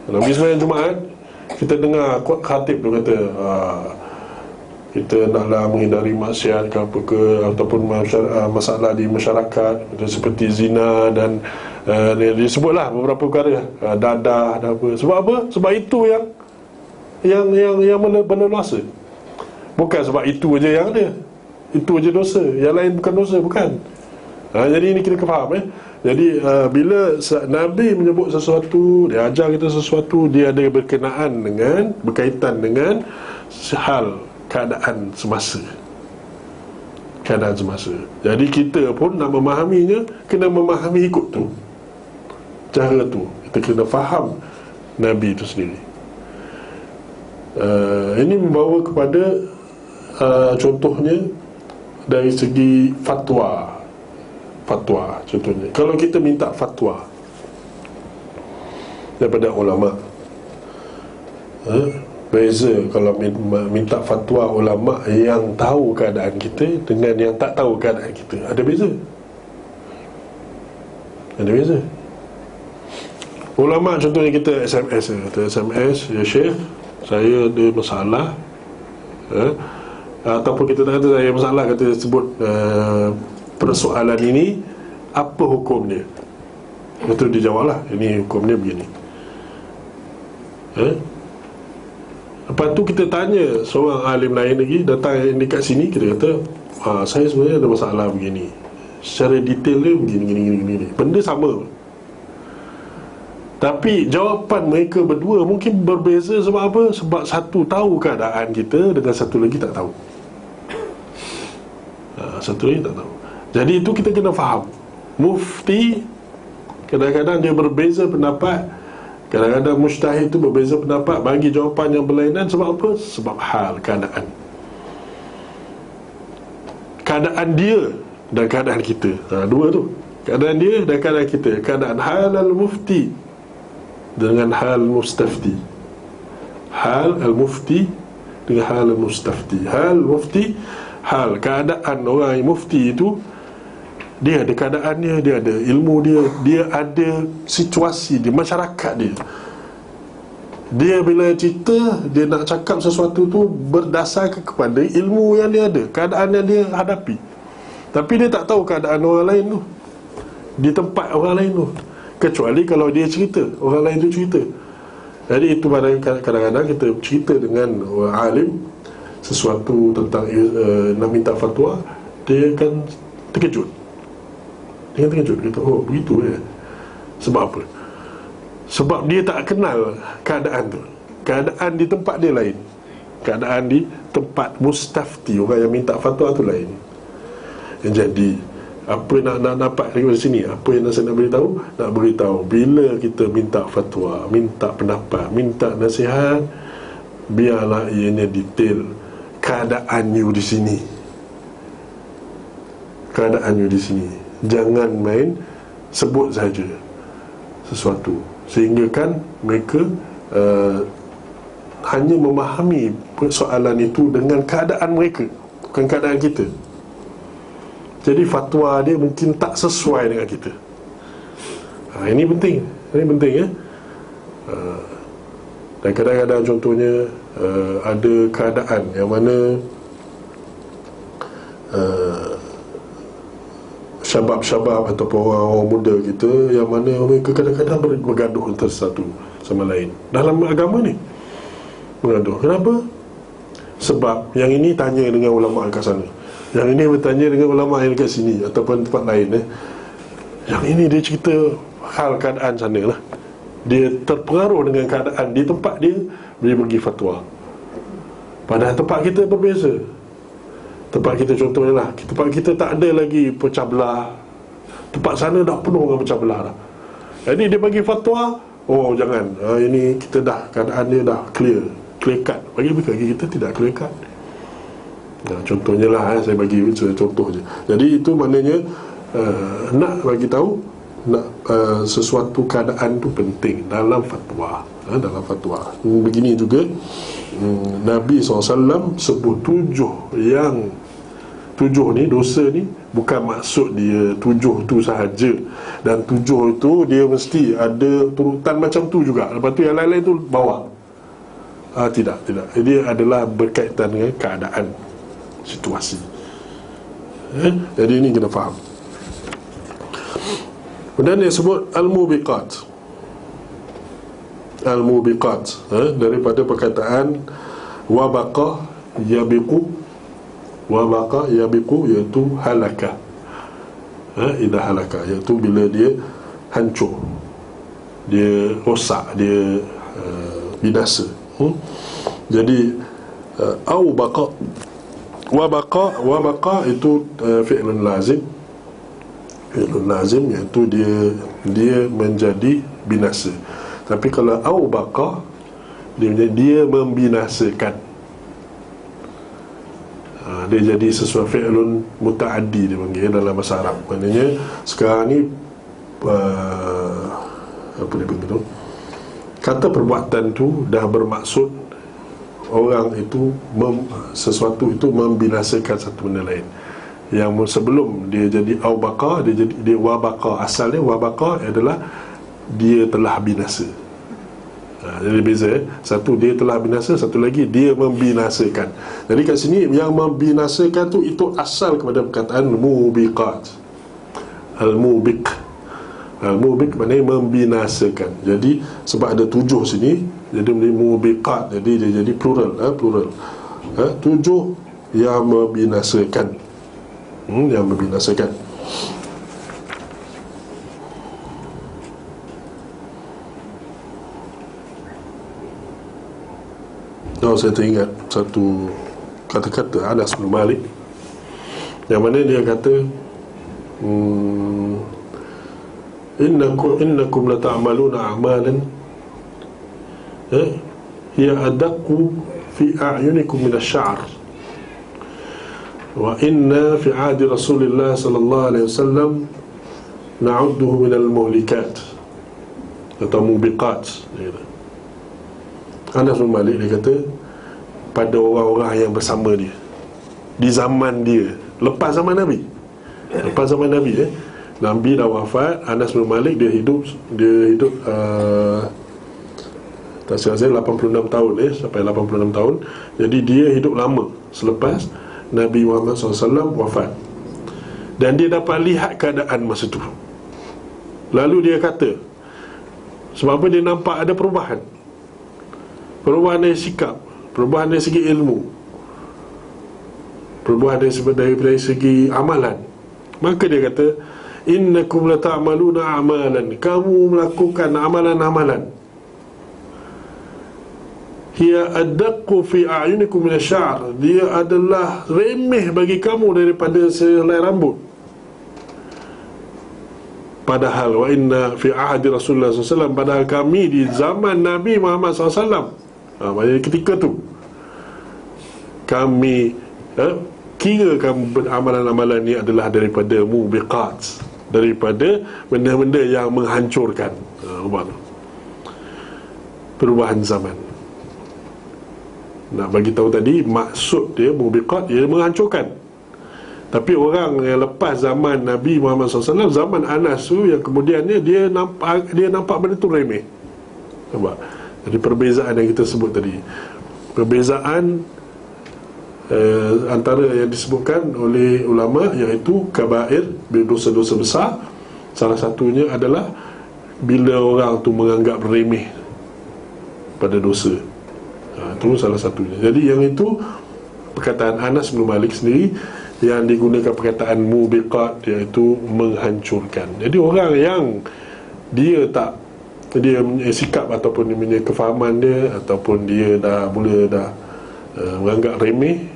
Kalau pergi sembahyang Jumaat, kita dengar khatib tu kata kita naklah menghindari maksiat ke apa ke, ataupun masalah di masyarakat seperti zina dan disebutlah beberapa perkara, dadah dan apa. Sebab apa? Sebab itu yang berleluasa. Bukan sebab itu aja yang ada, itu aja dosa, yang lain bukan dosa, bukan. Jadi ini kita faham. Jadi bila Nabi menyebut sesuatu, dia ajar kita sesuatu, dia ada berkaitan dengan hal keadaan semasa. Jadi kita pun nak memahaminya, kena memahami ikut tu, cara tu. Kita kena faham Nabi itu sendiri. Ini membawa kepada contohnya dari segi fatwa. Contohnya, kalau kita minta fatwa daripada ulama, beza kalau minta fatwa ulama yang tahu keadaan kita dengan yang tak tahu keadaan kita. Ada beza. Ulama contohnya kita SMS, ya Syekh, saya ada masalah, ataupun kita kata saya masalah, kata sebut persoalan ini, apa hukumnya? Betul dijawablah, ini hukumnya begini. Apa Lepas tu kita tanya seorang alim lain lagi, datang dekat sini, kita kata, saya sebenarnya ada masalah begini, secara detail dia begini. Benda sama, tapi jawapan mereka berdua mungkin berbeza. Sebab apa? Sebab satu tahu keadaan kita, dengan satu lagi tak tahu. Satu lagi tak tahu. Jadi itu kita kena faham. Mufti kadang-kadang dia berbeza pendapat, kadang-kadang mujtahid itu berbeza pendapat, bagi jawapan yang berlainan. Sebab apa? Sebab hal, keadaan dia dan keadaan kita. Dua tu, keadaan dia dan keadaan kita. Keadaan hal al-mufti dengan hal mustafti. Hal al-mufti dengan hal al-mustafti. Hal mufti, hal keadaan orang yang mufti itu, dia ada keadaannya, dia ada ilmu dia, dia ada situasi di masyarakat dia. Dia bila cerita, dia nak cakap sesuatu tu berdasarkan kepada ilmu yang dia ada, keadaan yang dia hadapi. Tapi dia tak tahu keadaan orang lain tu, di tempat orang lain tu, kecuali kalau dia cerita, orang lain tu cerita. Jadi itu kadang-kadang kita cerita dengan orang alim sesuatu tentang nak minta fatwa, dia akan terkejut. Dia kata, oh begitu ya. Sebab apa? Sebab dia tak kenal keadaan tu. Keadaan di tempat dia lain, keadaan di tempat mustafti, orang yang minta fatwa tu lain. Jadi apa nak dapat dari sini? Apa yang saya nak beritahu? Nak beritahu, bila kita minta fatwa, minta pendapat, minta nasihat, biarlah ianya detail keadaan you di sini. Keadaan you di sini. Jangan main sebut saja sesuatu, sehingga kan mereka hanya memahami persoalan itu dengan keadaan mereka, bukan keadaan kita. Jadi fatwa dia mungkin tak sesuai dengan kita. Ini penting ya. Dan kadang-kadang contohnya ada keadaan yang mana syabab-syabab ataupun orang-orang muda kita, yang mana mereka kadang-kadang bergaduh antara satu sama lain dalam agama ni. Bergaduh. Kenapa? Sebab yang ini tanya dengan ulama kat sana, yang ini bertanya dengan ulama yang dekat sini ataupun tempat lain. Yang ini dia cerita hal keadaan sana lah, dia terpengaruh dengan keadaan di tempat dia, dia bagi fatwa. Padahal tempat kita berbeza. Tempat kita contohnya lah, tempat kita tak ada lagi pecah belah, tempat sana dah penuh dengan pecah belah dah. Jadi dia bagi fatwa, oh jangan, ini kita dah, keadaan dia dah clear cut. Bagi kita tidak clear cut. Contohnya lah, saya bagi contoh je. Jadi itu maknanya nak bagi tahu, nak sesuatu keadaan tu penting dalam fatwa. Dalam fatwa begini juga, Nabi SAW sebut 7 ni, dosa ni bukan maksud dia 7 tu sahaja, dan 7 itu dia mesti ada turutan macam tu juga, lepas tu yang lain-lain tu bawa. Tidak. Dia adalah berkaitan dengan keadaan, situasi. Jadi ini kena faham. Kemudian dia sebut al-mubiqat. Daripada perkataan wabaqa yabiqu, iaitu halaka. Idza halaka, iaitu bila dia hancur, dia rosak, dia binasa. Jadi au baqa, wabaqa itu fi'lun lazim, iaitu dia menjadi binasa. Tapi kalau au baqa, dia membinasakan. Dia jadi sesuatu fi'lun muta'addi, dia panggil dalam bahasa Arab. Maknanya sekarang ni apa dia panggil tu, kata perbuatan tu dah bermaksud orang itu sesuatu itu membinasakan satu benda lain. Yang sebelum dia jadi au baqa, dia wabaqa. Asalnya wabaqa adalah dia telah binasa. Jadi beza, satu dia telah binasa, satu lagi dia membinasakan. Jadi kat sini yang membinasakan tu, itu asal kepada perkataan mubiqat. Al-mubiq Mubiq maknanya membinasakan. Jadi sebab ada 7 sini, jadi menjadi mubiqat, jadi dia jadi plural, plural. 7 yang membinasakan, yang membinasakan. Saya teringat satu kata-kata Anas bin Malik, yang mana dia kata, innakum la ta'maluna a'malan hiya adaqqu fi a'yunikum min asy-sya'r, wa inna fi 'ahdi Rasulillah sallallahu alaihi wasallam na'udduhu min al-muhlikat atau mubiqat. Anas bin Malik dia kata, pada orang-orang yang bersama dia di zaman dia, lepas zaman Nabi, Nabi dah wafat, Anas bin Malik dia hidup tak silap saya 86 tahun, sampai 86 tahun. Jadi dia hidup lama selepas Nabi Muhammad SAW wafat, dan dia dapat lihat keadaan masa tu. Lalu dia kata, sebab apa dia nampak ada perubahan dari sikap, perubahan dari segi ilmu, perubahan dari segi amalan. Maka dia kata, innakum la ta'maluna a'malan, kamu melakukan amalan-amalan, hiya adaqqu fi a'yunikum min asy-sya'r, dia adalah remeh bagi kamu daripada sehelai rambut. Padahal wa inna fi ahdi Rasulullah SAW, padahal kami di zaman Nabi Muhammad SAW, maksudnya ketika tu kami kira amalan-amalan ni adalah daripada mubiqat, daripada benda-benda yang menghancurkan. Perubahan zaman. Nak bagi tahu tadi, maksud dia mubiqat, dia menghancurkan. Tapi orang yang lepas zaman Nabi Muhammad SAW, zaman Anas tu, yang kemudiannya dia nampak benda tu remeh. Nampak? Jadi perbezaan yang kita sebut tadi, perbezaan antara yang disebutkan oleh ulama, iaitu kabair, dosa-dosa besar. Salah satunya adalah bila orang tu menganggap remeh pada dosa. Itu salah satunya. Jadi yang itu perkataan Anas bin Malik sendiri, yang digunakan perkataan mubiqat, iaitu menghancurkan. Jadi orang yang dia punya sikap ataupun dia punya kefahaman dia, ataupun dia dah menganggap remeh,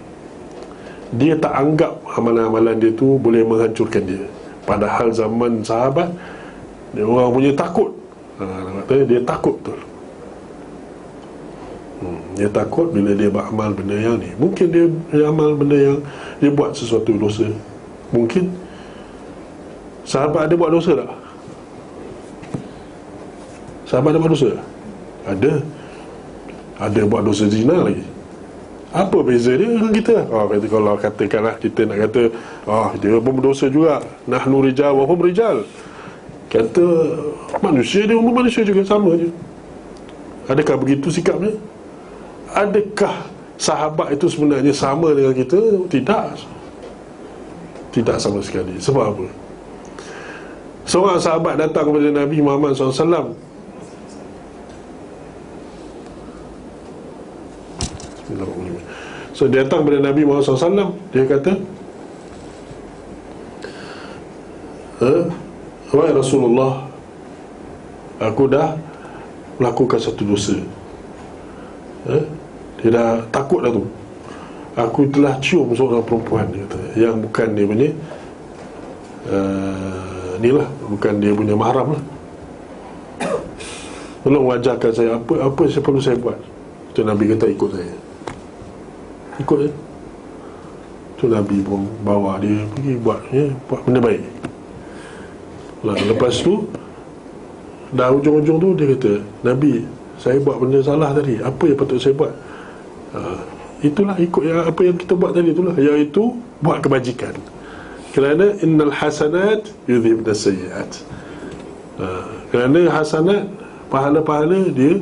dia tak anggap amalan-amalan dia tu boleh menghancurkan dia. Padahal zaman sahabat, dia orang punya takut, dia takut betul. Dia takut bila dia beramal benda yang ni. Mungkin dia amal benda yang dia buat sesuatu dosa. Mungkin sahabat ada buat dosa tak? Sahabat ada buat dosa? Ada buat dosa zina lagi. Apa beza dia dengan kita? Kalau katakanlah kita nak kata, dia pun berdosa juga, nahnu rijal wa hum rijal, kata manusia, dia pun manusia juga, sama je. Adakah begitu sikapnya? Adakah sahabat itu sebenarnya sama dengan kita? Tidak sama sekali. Sebab apa? Seorang sahabat datang kepada Nabi Muhammad SAW. So dia datang kepada Nabi Muhammad SAW. Dia kata, wahai Rasulullah, aku dah melakukan satu dosa. Dia dah takut dah tu. Aku telah cium seorang perempuan, dia kata, yang bukan dia punya ni lah, bukan dia punya mahram lah. Tolong wajarkan saya, apa yang perlu saya buat? Tu Nabi kata, ikut saya. Ikut je. Tu Nabi pun bawa dia pergi buat benda baik. Lepas tu, dah ujung-ujung tu dia kata, Nabi, saya buat benda salah tadi, apa yang patut saya buat? Itulah, ikut apa yang kita buat tadi, itulah, iaitu buat kebajikan. Kerana innal hasanat yudhibna sayyiat. Kerana hasanat, pahala-pahala dia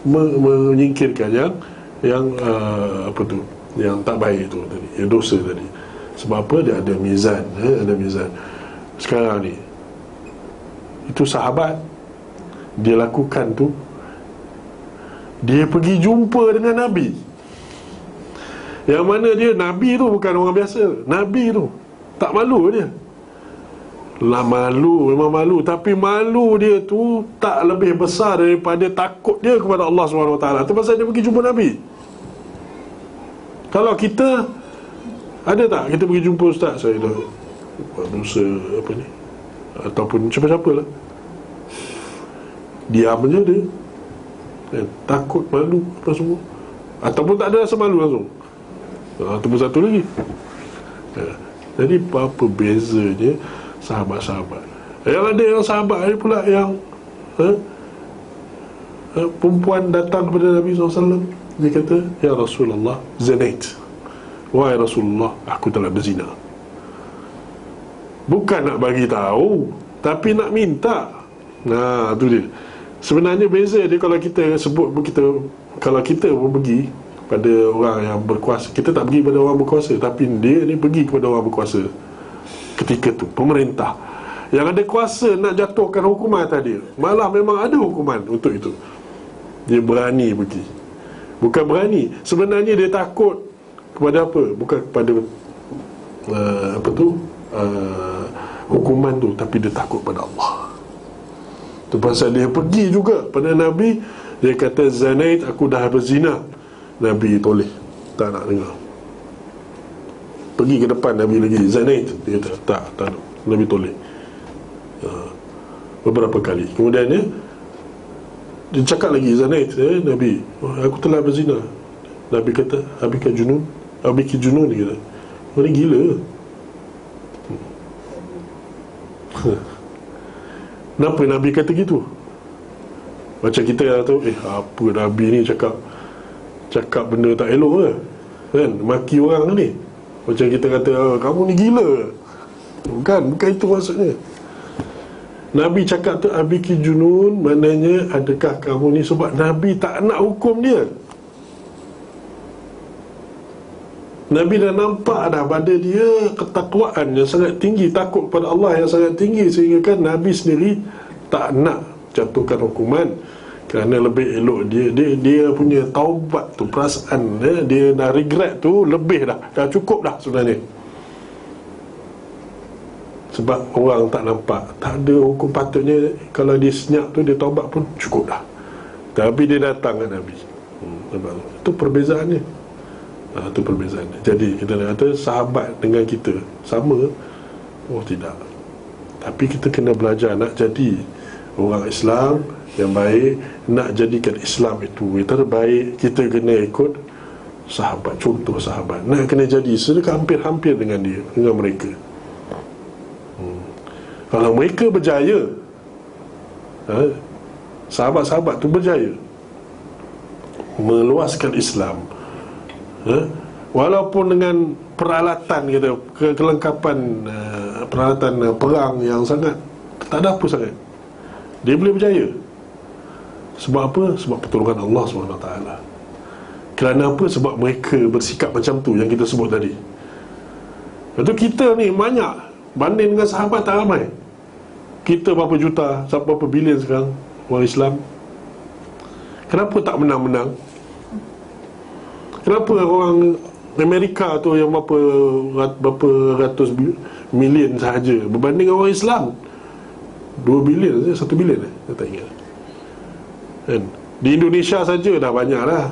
menyingkirkan yang apa tu, yang tak baik tu tadi, yang dosa tadi. Sebab apa? Dia ada mizan, ada mizan. Sekarang ni Itu sahabat. Dia lakukan tu. Dia pergi jumpa dengan Nabi, yang mana dia, Nabi tu bukan orang biasa. Nabi tu tak malu dia. Lah malu, memang malu. Tapi malu dia tu tak lebih besar daripada takut dia kepada Allah SWT. Itu pasal dia pergi jumpa Nabi. Kalau kita, ada tak kita pergi jumpa ustaz, saya dah buat dosa apa ni, ataupun siapa-siapa lah, diam je dia, takut, malu apa semua, ataupun tak ada rasa malu langsung. Itu pun satu lagi. Jadi apa bezanya sahabat-sahabat? Yang ada yang sahabat ni pula yang perempuan datang kepada Nabi SAW. Dia kata, ya Rasulullah, zanait. Wahai Rasulullah, aku telah berzina. Bukan nak bagi tahu, tapi nak minta. Nah, tu dia. Sebenarnya beza dia kalau kita sebut, kalau kita pergi pada orang yang berkuasa, kita tak pergi pada orang berkuasa, tapi dia ni pergi kepada orang berkuasa. Ketika tu pemerintah yang ada kuasa nak jatuhkan hukuman atas dia, malah memang ada hukuman untuk itu, dia berani pergi. Bukan berani, sebenarnya dia takut kepada apa? Bukan kepada hukuman tu, tapi dia takut pada Allah. Tu pasal dia pergi juga pada Nabi. Dia kata, zanait, aku dah berzina. Nabi toleh, tak nak dengar. Pergi ke depan Nabi lagi, zanait. Dia kata, tak. Nabi toleh beberapa kali. Kemudian dia cakap lagi, zanait, Nabi, aku telah berzina. Nabi kata, abika junun. Dia kata, mana gila. Kenapa Nabi kata gitu? Macam kita yang tahu, apa Nabi ni cakap benda tak elok ke, kan? Maki orang ni. Macam kita kata, kamu ni gila. Bukan itu maksudnya. Nabi cakap tu, abiki junun, maknanya adakah kamu ni, sebab Nabi tak nak hukum dia. Nabi dah nampak dah pada dia ketakwaan yang sangat tinggi, takut pada Allah yang sangat tinggi, sehingga kan Nabi sendiri tak nak jatuhkan hukuman. Kerana lebih elok dia punya taubat tu, perasaan dia dah regret tu lebih dah cukup dah sebenarnya. Sebab orang tak nampak, tak ada hukum, patutnya kalau dia senyap tu, dia taubat pun cukup dah. Tapi dia datang ke Nabi. Itu perbezaannya. Itu perbezaannya. Jadi kita kata sahabat dengan kita sama? Oh tidak. Tapi kita kena belajar nak jadi orang Islam yang baik. Nak jadikan Islam itu yang terbaik, kita kena ikut sahabat, contoh sahabat. Nak kena jadi sedekah hampir-hampir dengan dia, dengan mereka. Kalau mereka berjaya, sahabat-sahabat tu berjaya meluaskan Islam, walaupun dengan peralatan kita, kelengkapan peralatan perang yang sangat tak ada apa sangat, dia boleh berjaya. Sebab apa? Sebab pertolongan Allah SWT. Kerana apa? Sebab mereka bersikap macam tu yang kita sebut tadi. Lepas tu kita ni banyak, banding dengan sahabat tak ramai. Kita berapa juta, berapa bilion sekarang orang Islam. Kenapa tak menang-menang? Kenapa orang Amerika tu yang berapa ratus million sahaja berbanding orang Islam 2 bilion, 1 bilion saya tak ingat kan? Di Indonesia saja dah banyak lah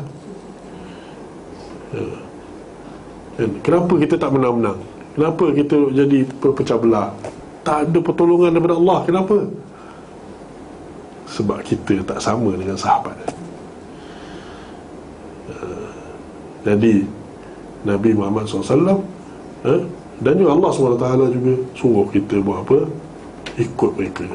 kan? Kenapa kita tak menang-menang? Kenapa kita jadi pecah belah? Tak ada pertolongan daripada Allah. Kenapa? Sebab kita tak sama dengan sahabat. Jadi Nabi Muhammad SAW dan juga Allah SWT juga suruh kita buat apa? Ikut mereka.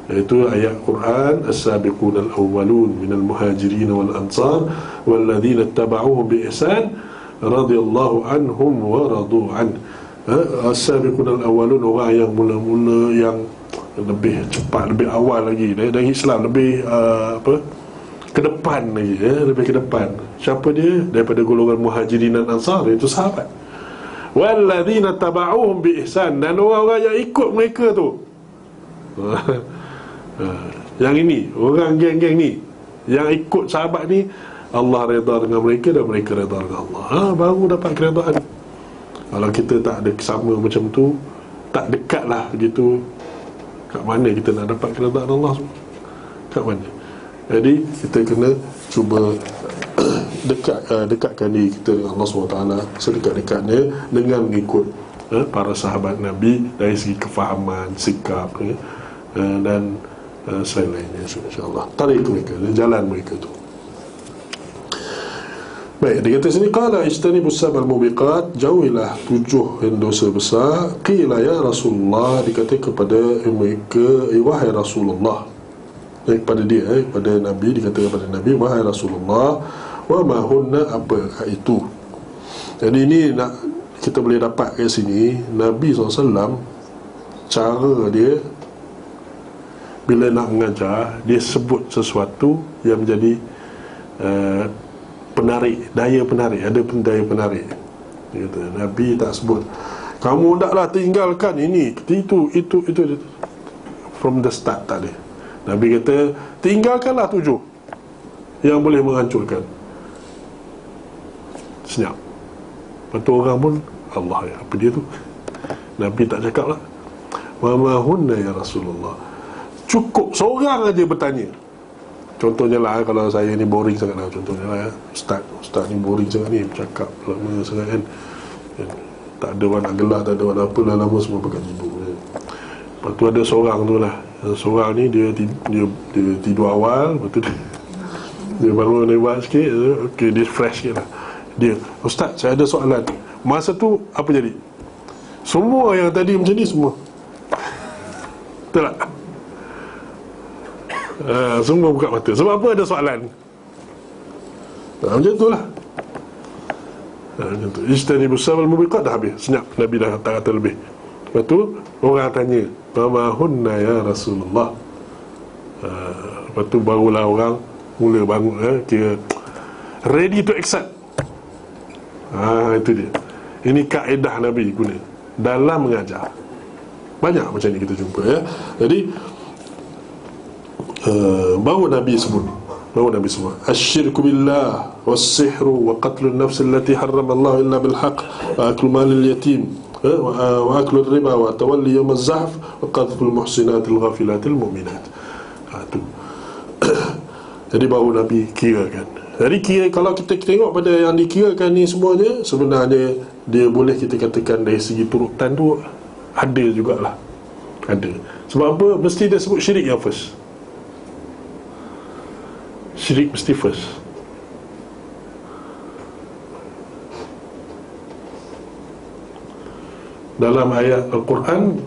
Iaitu ayat Quran, as-sabiqun al-awwalun minal muhajirin wal ansar walladzina ittaba'uhum bi ihsan radhiyallahu anhum wa radu an. As-sabiqun al-awwalun, orang yang mula-mula, yang lebih cepat, lebih awal lagi dari Islam, lebih ke depan lagi, lebih ke depan. Siapa dia? Daripada golongan muhajirin dan ansar, iaitu sahabat. Walladzina taba'uhum bi ihsan, dan orang-orang yang ikut mereka tu Yang ini, orang geng-geng ni yang ikut sahabat ni, Allah redha dengan mereka dan mereka redha dengan Allah. Baru dapat keredaan. Kalau kita tak ada sama macam tu, tak dekat lah gitu, kat mana kita nak dapat keredaan Allah semua? Kat mana? Jadi kita kena cuba dekatkan diri kita dengan Allah SWT sedekat-dekatnya dengan mengikut para sahabat Nabi dari segi kefahaman, sikap dan selain lainnya, insyaAllah. Tarik mereka, jalan mereka tu. Baik, dia kata sini, qala ijtanibus sab'al mubiqat, jauhilah 7 dosa besar. Qila ya Rasulullah, dikata kepada mereka, wahai Rasulullah, kepada dia, kepada Nabi, dikata kepada Nabi, wahai Rasulullah, wa ma hunna, apakah itu? Jadi ini nak kita boleh dapat kat sini, Nabi SAW cara dia bila nak mengajar, dia sebut sesuatu yang menjadi penarik, daya penarik, ada daya penarik. Dia kata, Nabi tak sebut kamu taklah tinggalkan ini, itu from the start, tak ada. Nabi kata tinggalkanlah 7 yang boleh menghancurkan. Senyap. Lepas tu orang pun, Allah ya, apa dia tu? Nabi tak cakap lah, wa ma hunna ya Rasulullah. Cukup seorang aja bertanya. Contohnya lah, kalau saya ni boring sangat lah, contohnya lah, Ustaz ni boring sangat ni, bercakap lama sangat kan, tak ada orang nak gelar, tak ada orang apa, dah lama semua pegang sibuk. Lepas tu ada seorang tu lah, seorang ni dia tidur awal, lepas tu dia bangun lewat sikit, okay, dia fresh sikit lah. Dia, Ustaz, saya ada soalan. Masa tu apa jadi? Semua yang tadi macam ni semua, betul tak? Semua buka mata. Sebab apa? Ada soalan. Macam tu lah. Macam tu. Ijtanibus sab'al mubiqat, dah habis. Senyap. Nabi dah tak kata lebih. Lepas tu orang tanya, ma hunna ya Rasulullah. Lepas tu barulah orang mula bangun, kira ready to accept. Itu dia. Ini kaedah Nabi guna dalam mengajar. Banyak macam ni kita jumpa ya. Jadi baru Nabi sebut asyirku billah was-sihru wa qatlun nafs allati harrama Allah illa bil haqq wa aklu malil yatim wa aklu riba wa tawalli yawm az-zahf wa qadhful muhsinatil ghafilatil mu'minat. Tu. Jadi baru Nabi kirakan. Jadi kalau kita tengok pada yang dikirakan ni semuanya, sebenarnya dia boleh kita katakan dari segi turutan tu ada jugalah. Ada. Sebab apa? Mesti dia sebut syirik yang first. Syirik mesti first. Dalam ayat Al-Quran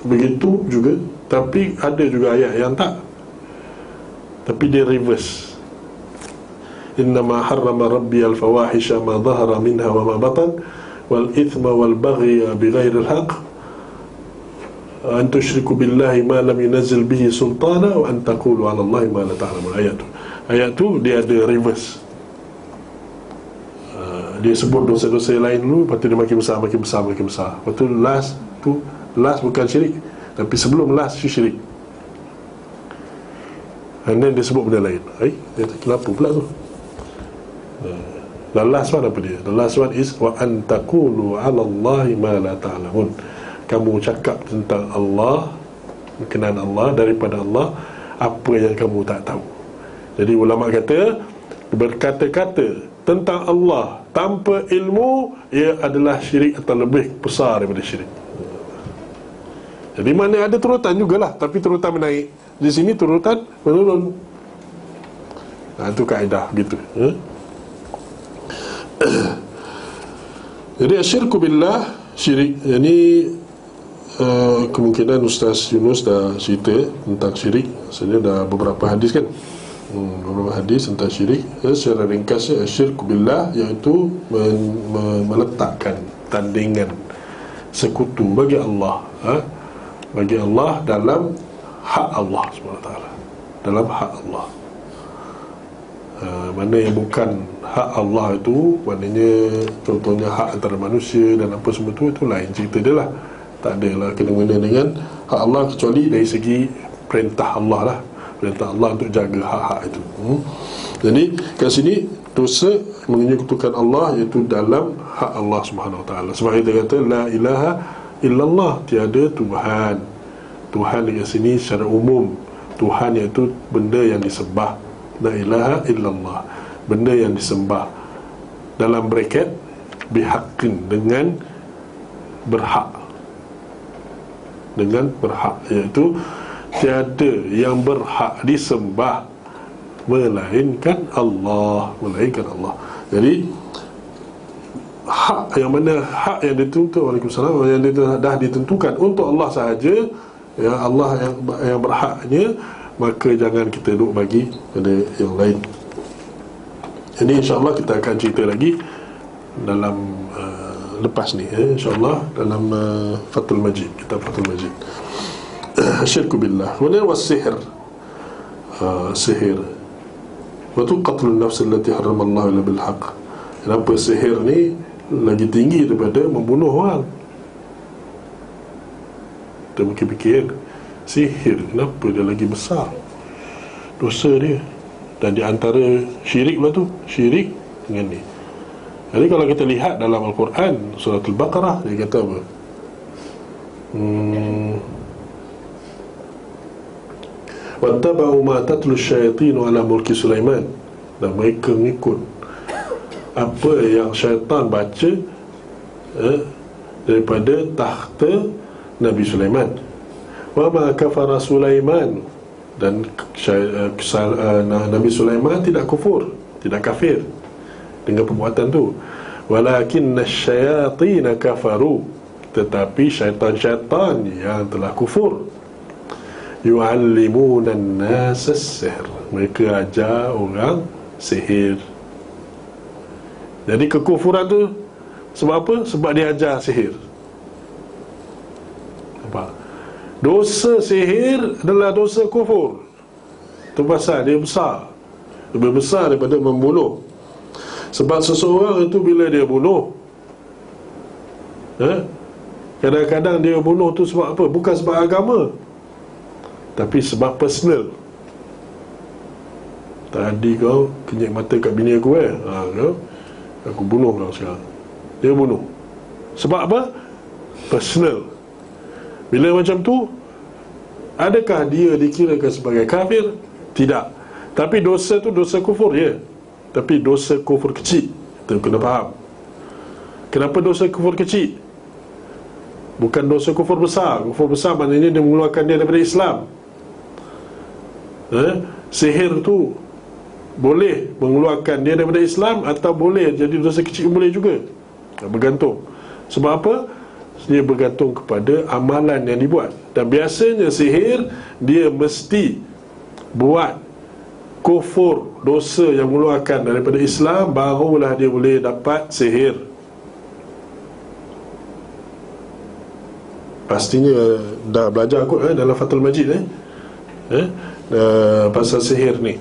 begitu juga, tapi ada juga ayat yang tak, tapi dia reverse. Innama harrama rabbi al-fawahisha ma dhahara minha wa ma batan wal ithma wal baghya bighairi al-haq an tusyriku billahi ma lam yunzil bihi sultana wa an taqulu 'ala Allahi ma la ta'lamun. Ayat tu dia ada reverse. Dia sebut dosa-dosa lain dulu, lepas tu dia makin besar. Lepas tu last bukan syirik, tapi sebelum last syirik, and then dia sebut benda lain. Kenapa pula tu? The last one apa dia? The last one is wa an taqulu 'ala Allahi ma la ta'lamun. Kamu cakap tentang Allah, berkenaan Allah, daripada Allah apa yang kamu tak tahu. Jadi ulama kata, berkata-kata tentang Allah tanpa ilmu, ia adalah syirik atau lebih besar daripada syirik. Jadi mana ada turutan jugalah, tapi turutan menaik. Di sini turutan menurun. Itu kaedah gitu. Jadi asyirku billah, syirik. Ini kemungkinan Ustaz Yunus dah cerita tentang syirik. Sebenarnya dah beberapa hadis kan, beberapa hadis tentang syirik. Secara ringkasnya, asyirku billah iaitu meletakkan tandingan, sekutu bagi Allah, bagi Allah dalam hak Allah SWT, dalam hak Allah. Mana yang bukan hak Allah itu, maknanya contohnya hak antara manusia dan apa semua tu, itu lain cerita dia lah. Tak adalah kena-mena dengan hak Allah kecuali dari segi perintah Allah lah, perintah Allah untuk jaga hak-hak itu. Jadi kat sini dosa menyekutukan Allah iaitu dalam hak Allah Subhanahu Wa Taala. Sebab kita kata la ilaha illallah, tiada Tuhan. Tuhan di sini secara umum, Tuhan iaitu benda yang disembah. La ilaha illallah, benda yang disembah. Dalam bracket bihaqqin, dengan berhak, dengan berhak, iaitu tiada yang berhak disembah melainkan Allah, melainkan Allah. Jadi hak yang mana, hak yang ditentukan, Waalaikumsalam, yang dah ditentukan untuk Allah sahaja, ya Allah yang berhaknya, maka jangan kita duk bagi pada yang lain. Ini insya-Allah kita akan cerita lagi dalam lepas ni, insya-Allah dalam Fathul Majid, kitab Fathul Majid. Syirku billah. Kemudian was-sihr, sihir. Wa tu qatlun nafs allati harrama Allah illa bil haqq. Kenapa sihir ni lagi tinggi daripada membunuh orang? Kita fikir sihir, kenapa dia lagi besar dosa dia? Dan di antara syirik pula tu, syirik dengan ni. Jadi kalau kita lihat dalam Al-Quran, surah Al-Baqarah, dia kata apa? Wattaba'u ma tatlu syaitan ala mulki Sulaiman. Dan mereka mengikut apa yang syaitan baca daripada takhta Nabi Sulaiman. Wa ma kafara Sulaiman, dan Nabi Sulaiman tidak kufur, tidak kafir dengan perbuatan tu. Walakinna syayatin kafaru, tetapi syaitan-syaitan yang telah kufur. Yu'allimuna an-nas as-sihr, mereka ajar orang sihir. Jadi kekufuran tu sebab apa? Sebab dia ajar sihir. Nampak? Dosa sihir adalah dosa kufur. Itu pasal dia besar, lebih besar daripada membunuh. Sebab seseorang itu bila dia bunuh, kadang-kadang dia bunuh tu sebab apa? Bukan sebab agama, tapi sebab personal. Tadi kau kenyek mata kat bini aku, aku bunuh kau sekarang. Dia bunuh sebab apa? Personal. Bila macam tu, adakah dia dikirakan sebagai kafir? Tidak. Tapi dosa tu dosa kufur ya. Tapi dosa kufur kecil. Kita kena faham. Kenapa dosa kufur kecil? Bukan dosa kufur besar. Kufur besar maknanya dia mengeluarkan dia daripada Islam. Sihir tu boleh mengeluarkan dia daripada Islam, atau boleh jadi dosa kecil, boleh juga. Bergantung. Sebab apa? Dia bergantung kepada amalan yang dibuat. Dan biasanya sihir, dia mesti buat kufur, dosa yang mengeluarkan daripada Islam, barulah dia boleh dapat sihir. Pastinya dah belajar kot dalam Fathul Majid pasal sihir ni.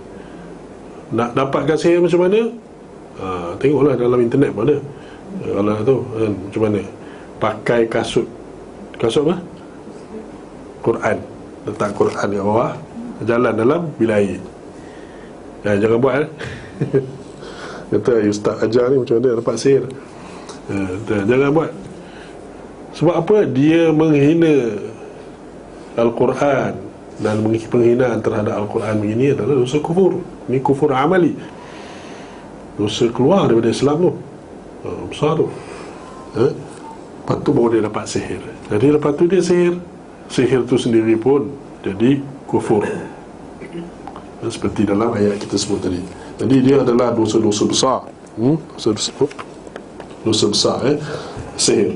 Nak dapatkan sihir macam mana? Tengoklah dalam internet mana. Kalau nak tahu macam mana. Pakai kasut. Kasut apa? Quran. Letak Quran kat bawah, jalan dalam bilik air. Jangan buat kata ustaz ajar ni macam mana dapat sihir. Jangan buat. Sebab apa? Dia menghina Al-Quran, dan penghinaan terhadap Al-Quran begini adalah dosa kufur. Ini kufur amali, dosa keluar daripada Islam tu, besar tu. Lepas tu baru dia dapat sihir. Jadi lepas tu dia sihir. Sihir tu sendiri pun jadi kufur, seperti dalam ayat kita sebut tadi. Jadi dia adalah dosa-dosa besar. Dosa besar sihir.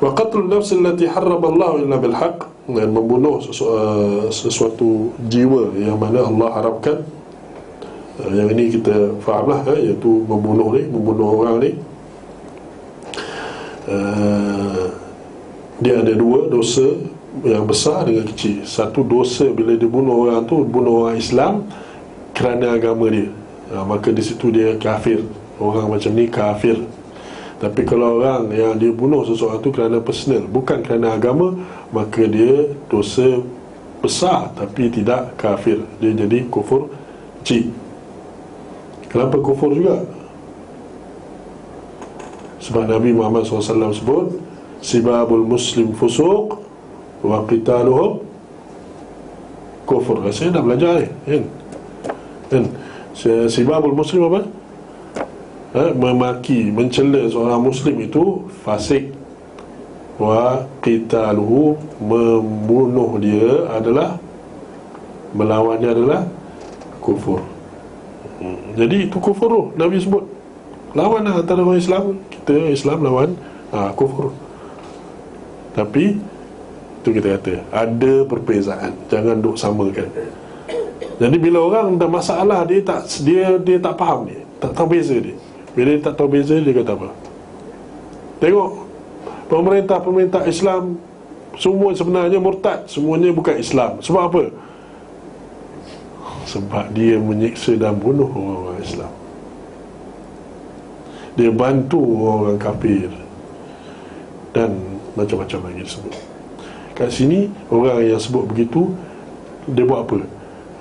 Wa qatlun nafs allati harrama Allah illa bil haqq, dan membunuh sesuatu jiwa yang mana Allah harapkan. Yang ini kita fahamlah, iaitu membunuh orang ni. Dia ada dua dosa yang besar dengan kecil. Satu dosa bila dia bunuh orang tu, bunuh orang Islam kerana agama dia, maka di situ dia kafir. Orang macam ni kafir. Tapi kalau orang yang dia bunuh seseorang tu kerana personal, bukan kerana agama, maka dia dosa besar tapi tidak kafir. Dia jadi kufur kecil. Kenapa kufur juga? Sebab Nabi Muhammad SAW sebut, sibabul muslim fusuq wa qitaluhum kufur. Saya dah belajar ni kan? Sibabul muslim apa? Memaki, mencela seorang muslim itu fasik. Wa qitaluhu, membunuh dia adalah, melawannya adalah kufur. Jadi itu kufur tu Nabi sebut. Lawan lah antara orang Islam. Kita Islam lawan kufur. Tapi itu kita kata ada perbezaan, jangan duk samakan. Jadi bila orang dah masalah, dia tak faham, dia tak tahu beza dia. Bila dia tak tahu beza, dia kata apa? Tengok pemerintah Islam semua sebenarnya murtad, semuanya bukan Islam. Sebab apa? Sebab dia menyiksa dan bunuh orang Islam. Dia bantu orang kafir dan macam-macam lagi disebut. Kat sini orang yang sebut begitu, dia buat apa?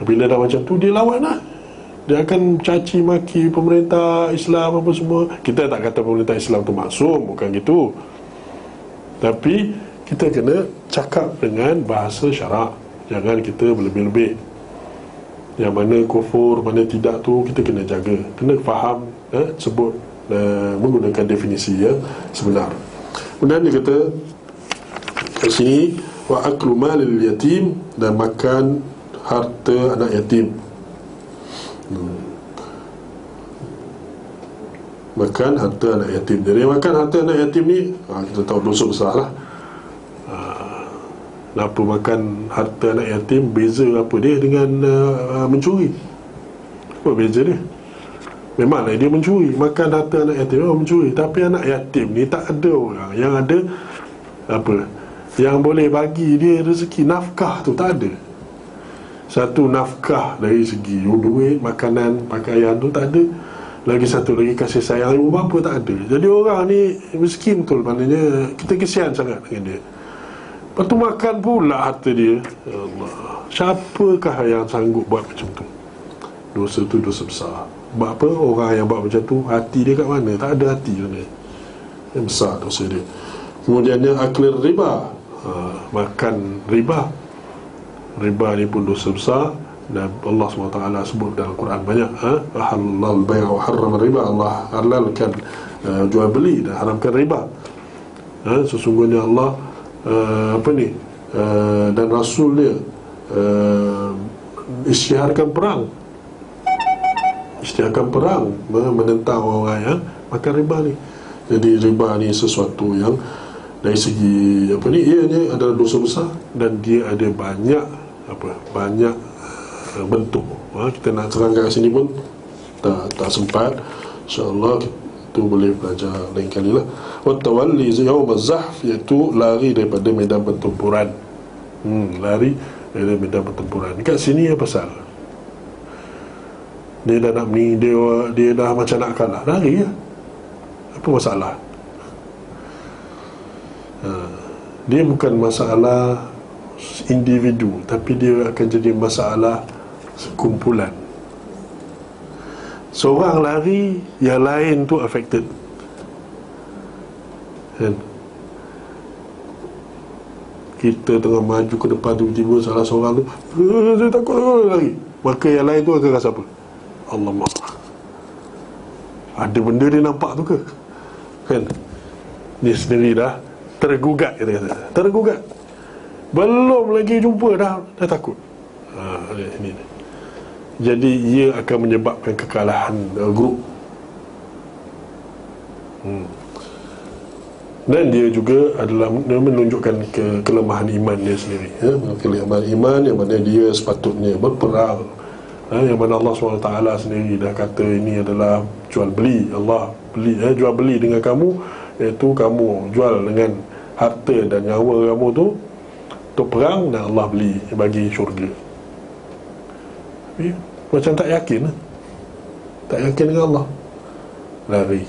Bila dah macam tu, dia lawan lah. Dia akan caci maki pemerintah Islam apa semua. Kita tak kata pemerintah Islam tu maksum, bukan gitu. Tapi kita kena cakap dengan bahasa syarak. Jangan kita berlebih-lebih. Yang mana kufur, mana tidak tu kita kena jaga. Kena faham, sebut, menggunakan definisi yang sebenar. Kemudian dia kata kat sini, wa aklu malil yatim, dan makan harta anak yatim. Makan harta anak yatim. Jadi makan harta anak yatim ni, kita tahu dosa besar lah. Kenapa makan harta anak yatim? Beza apa dia dengan mencuri? Apa beza dia? Memanglah dia mencuri. Makan harta anak yatim memang mencuri. Tapi anak yatim ni tak ada orang yang ada apa, yang boleh bagi dia rezeki, nafkah tu tak ada. Satu nafkah dari segi duit, makanan, pakaian tu tak ada. Lagi satu lagi kasih sayang ibu bapa tak ada. Jadi orang ni miskin betul, maknanya kita kesian sangat dengan dia. Lepas tu makan pula harta dia. Ya Allah, siapakah yang sanggup buat macam tu? Dosa tu dosa besar. Sebab apa? Orang yang buat macam tu, hati dia kat mana? Tak ada hati sebenarnya. Yang besar dosa dia. Kemudiannya aklir riba, makan riba. Riba ni pun dosa besar. Dan Allah SWT sebut dalam Quran banyak, ahalal bay' wa harrama riba. Allah halalkan jual beli dan haramkan riba. Sesungguhnya Allah dan Rasul dia isytiharkan perang menentang orang yang makan riba ni. Jadi riba ni sesuatu yang dari segi ianya adalah dosa besar, dan dia ada banyak bentuk. Kita nak terangkan kat sini pun tak sempat. InsyaAllah itu boleh belajar lain kali lah. Wattawalli yawm az-zahf, iaitu lari daripada medan pertempuran. Lari daripada medan pertempuran. Kat sini apa pasal? Dia dah nak dia dah macam nak kalah, lari lah. Apa masalah? Dia bukan masalah individu, tapi dia akan jadi masalah sekumpulan. Seorang lari, yang lain tu affected, kan? Kita tengah maju ke depan, tiba-tiba salah seorang tu saya takut lari, maka yang lain tu akan rasa apa? Alamak, ada benda dia nampak tu ke? Kan? Dia sendiri dah tergugat, tergugat. Belum lagi jumpa dah takut. Ini. Jadi ia akan menyebabkan kekalahan grup. Dan dia juga adalah menunjukkan kelemahan iman dia sendiri, kelemahan iman yang mana dia sepatutnya berperang, yang mana Allah SWT sendiri dah kata ini adalah jual beli. Allah jual beli dengan kamu, iaitu kamu jual dengan harta dan nyawa kamu tu untuk perang, dan Allah beli bagi syurga. Tapi macam tak yakin dengan Allah, lari.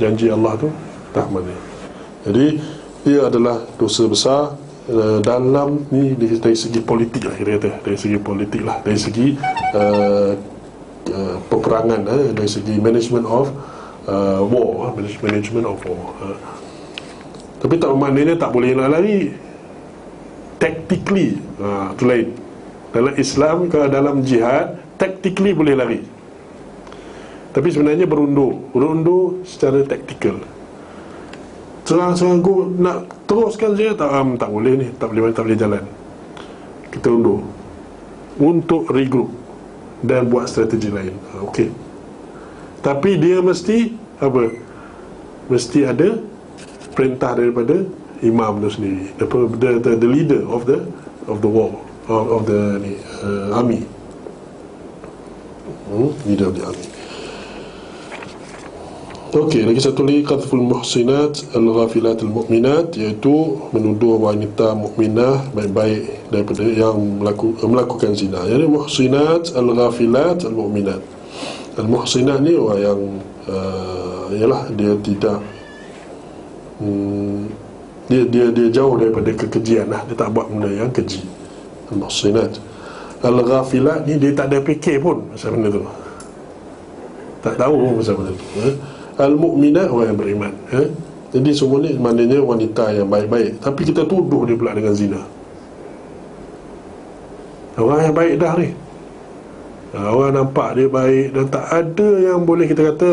janji Allah tu tak amanah. Jadi ia adalah dosa besar dalam ni dari segi politik lah, kira kata dari segi politik lah, dari segi peperangan, dari segi management of war, management of war. Tapi tak maknanya tak boleh nak lari tactically. Itu lain. Dalam Islam, kalau dalam jihad tactically boleh lari, tapi sebenarnya berundur secara taktikal. Serang-serang aku nak teruskan saya tak boleh ni, tak boleh jalan. Kita undur untuk regroup dan buat strategi lain. Okey. Tapi dia mesti apa? Mesti ada perintah daripada imam tu sendiri, the leader of the war, of the army. Leader of the army. Okey, lagi satu lagi, qadhful muhsinat al-ghafilat al-mu'minat, iaitu menuduh wanita mukminah baik-baik daripada yang melakukan zina. Jadi muhsinat al-ghafilat al-mu'minat. Al-muhsinat ni orang yang ialah dia tidak dia jauh daripada kekejian lah, dia tak buat benda yang keji. Al-muhsinat. Al-ghafilat ni dia tak ada fikir pun pasal benda tu, tak tahu pun pasal benda tu. Al-mu'minat, orang yang beriman. Jadi semua ni maknanya wanita yang baik-baik, tapi kita tuduh dia pula dengan zina. Orang yang baik dah ni, orang nampak dia baik dan tak ada yang boleh kita kata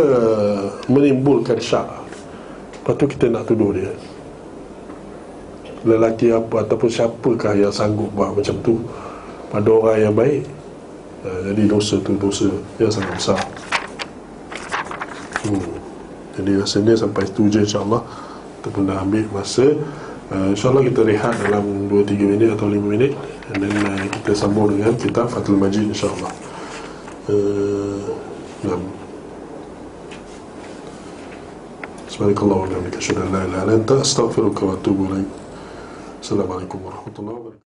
menimbulkan syak, lepas tu kita nak tuduh dia. Lelaki apa ataupun siapakah yang sanggup buat macam tu pada orang yang baik? Jadi dosa tu dosa yang sangat besar. Jadi rasanya sampai situ je, insyaAllah kita pun dah ambil masa. InsyaAllah kita rehat dalam 2-3 minit atau 5 minit, dan kita sambung dengan kitab Fathul Majid, insyaAllah. Subhanakallah wa bihamdika, asyhadu an la ilaha illa anta, astaghfiruka wa atubu ilaik. Assalamualaikum warahmatullahi wabarakatuh.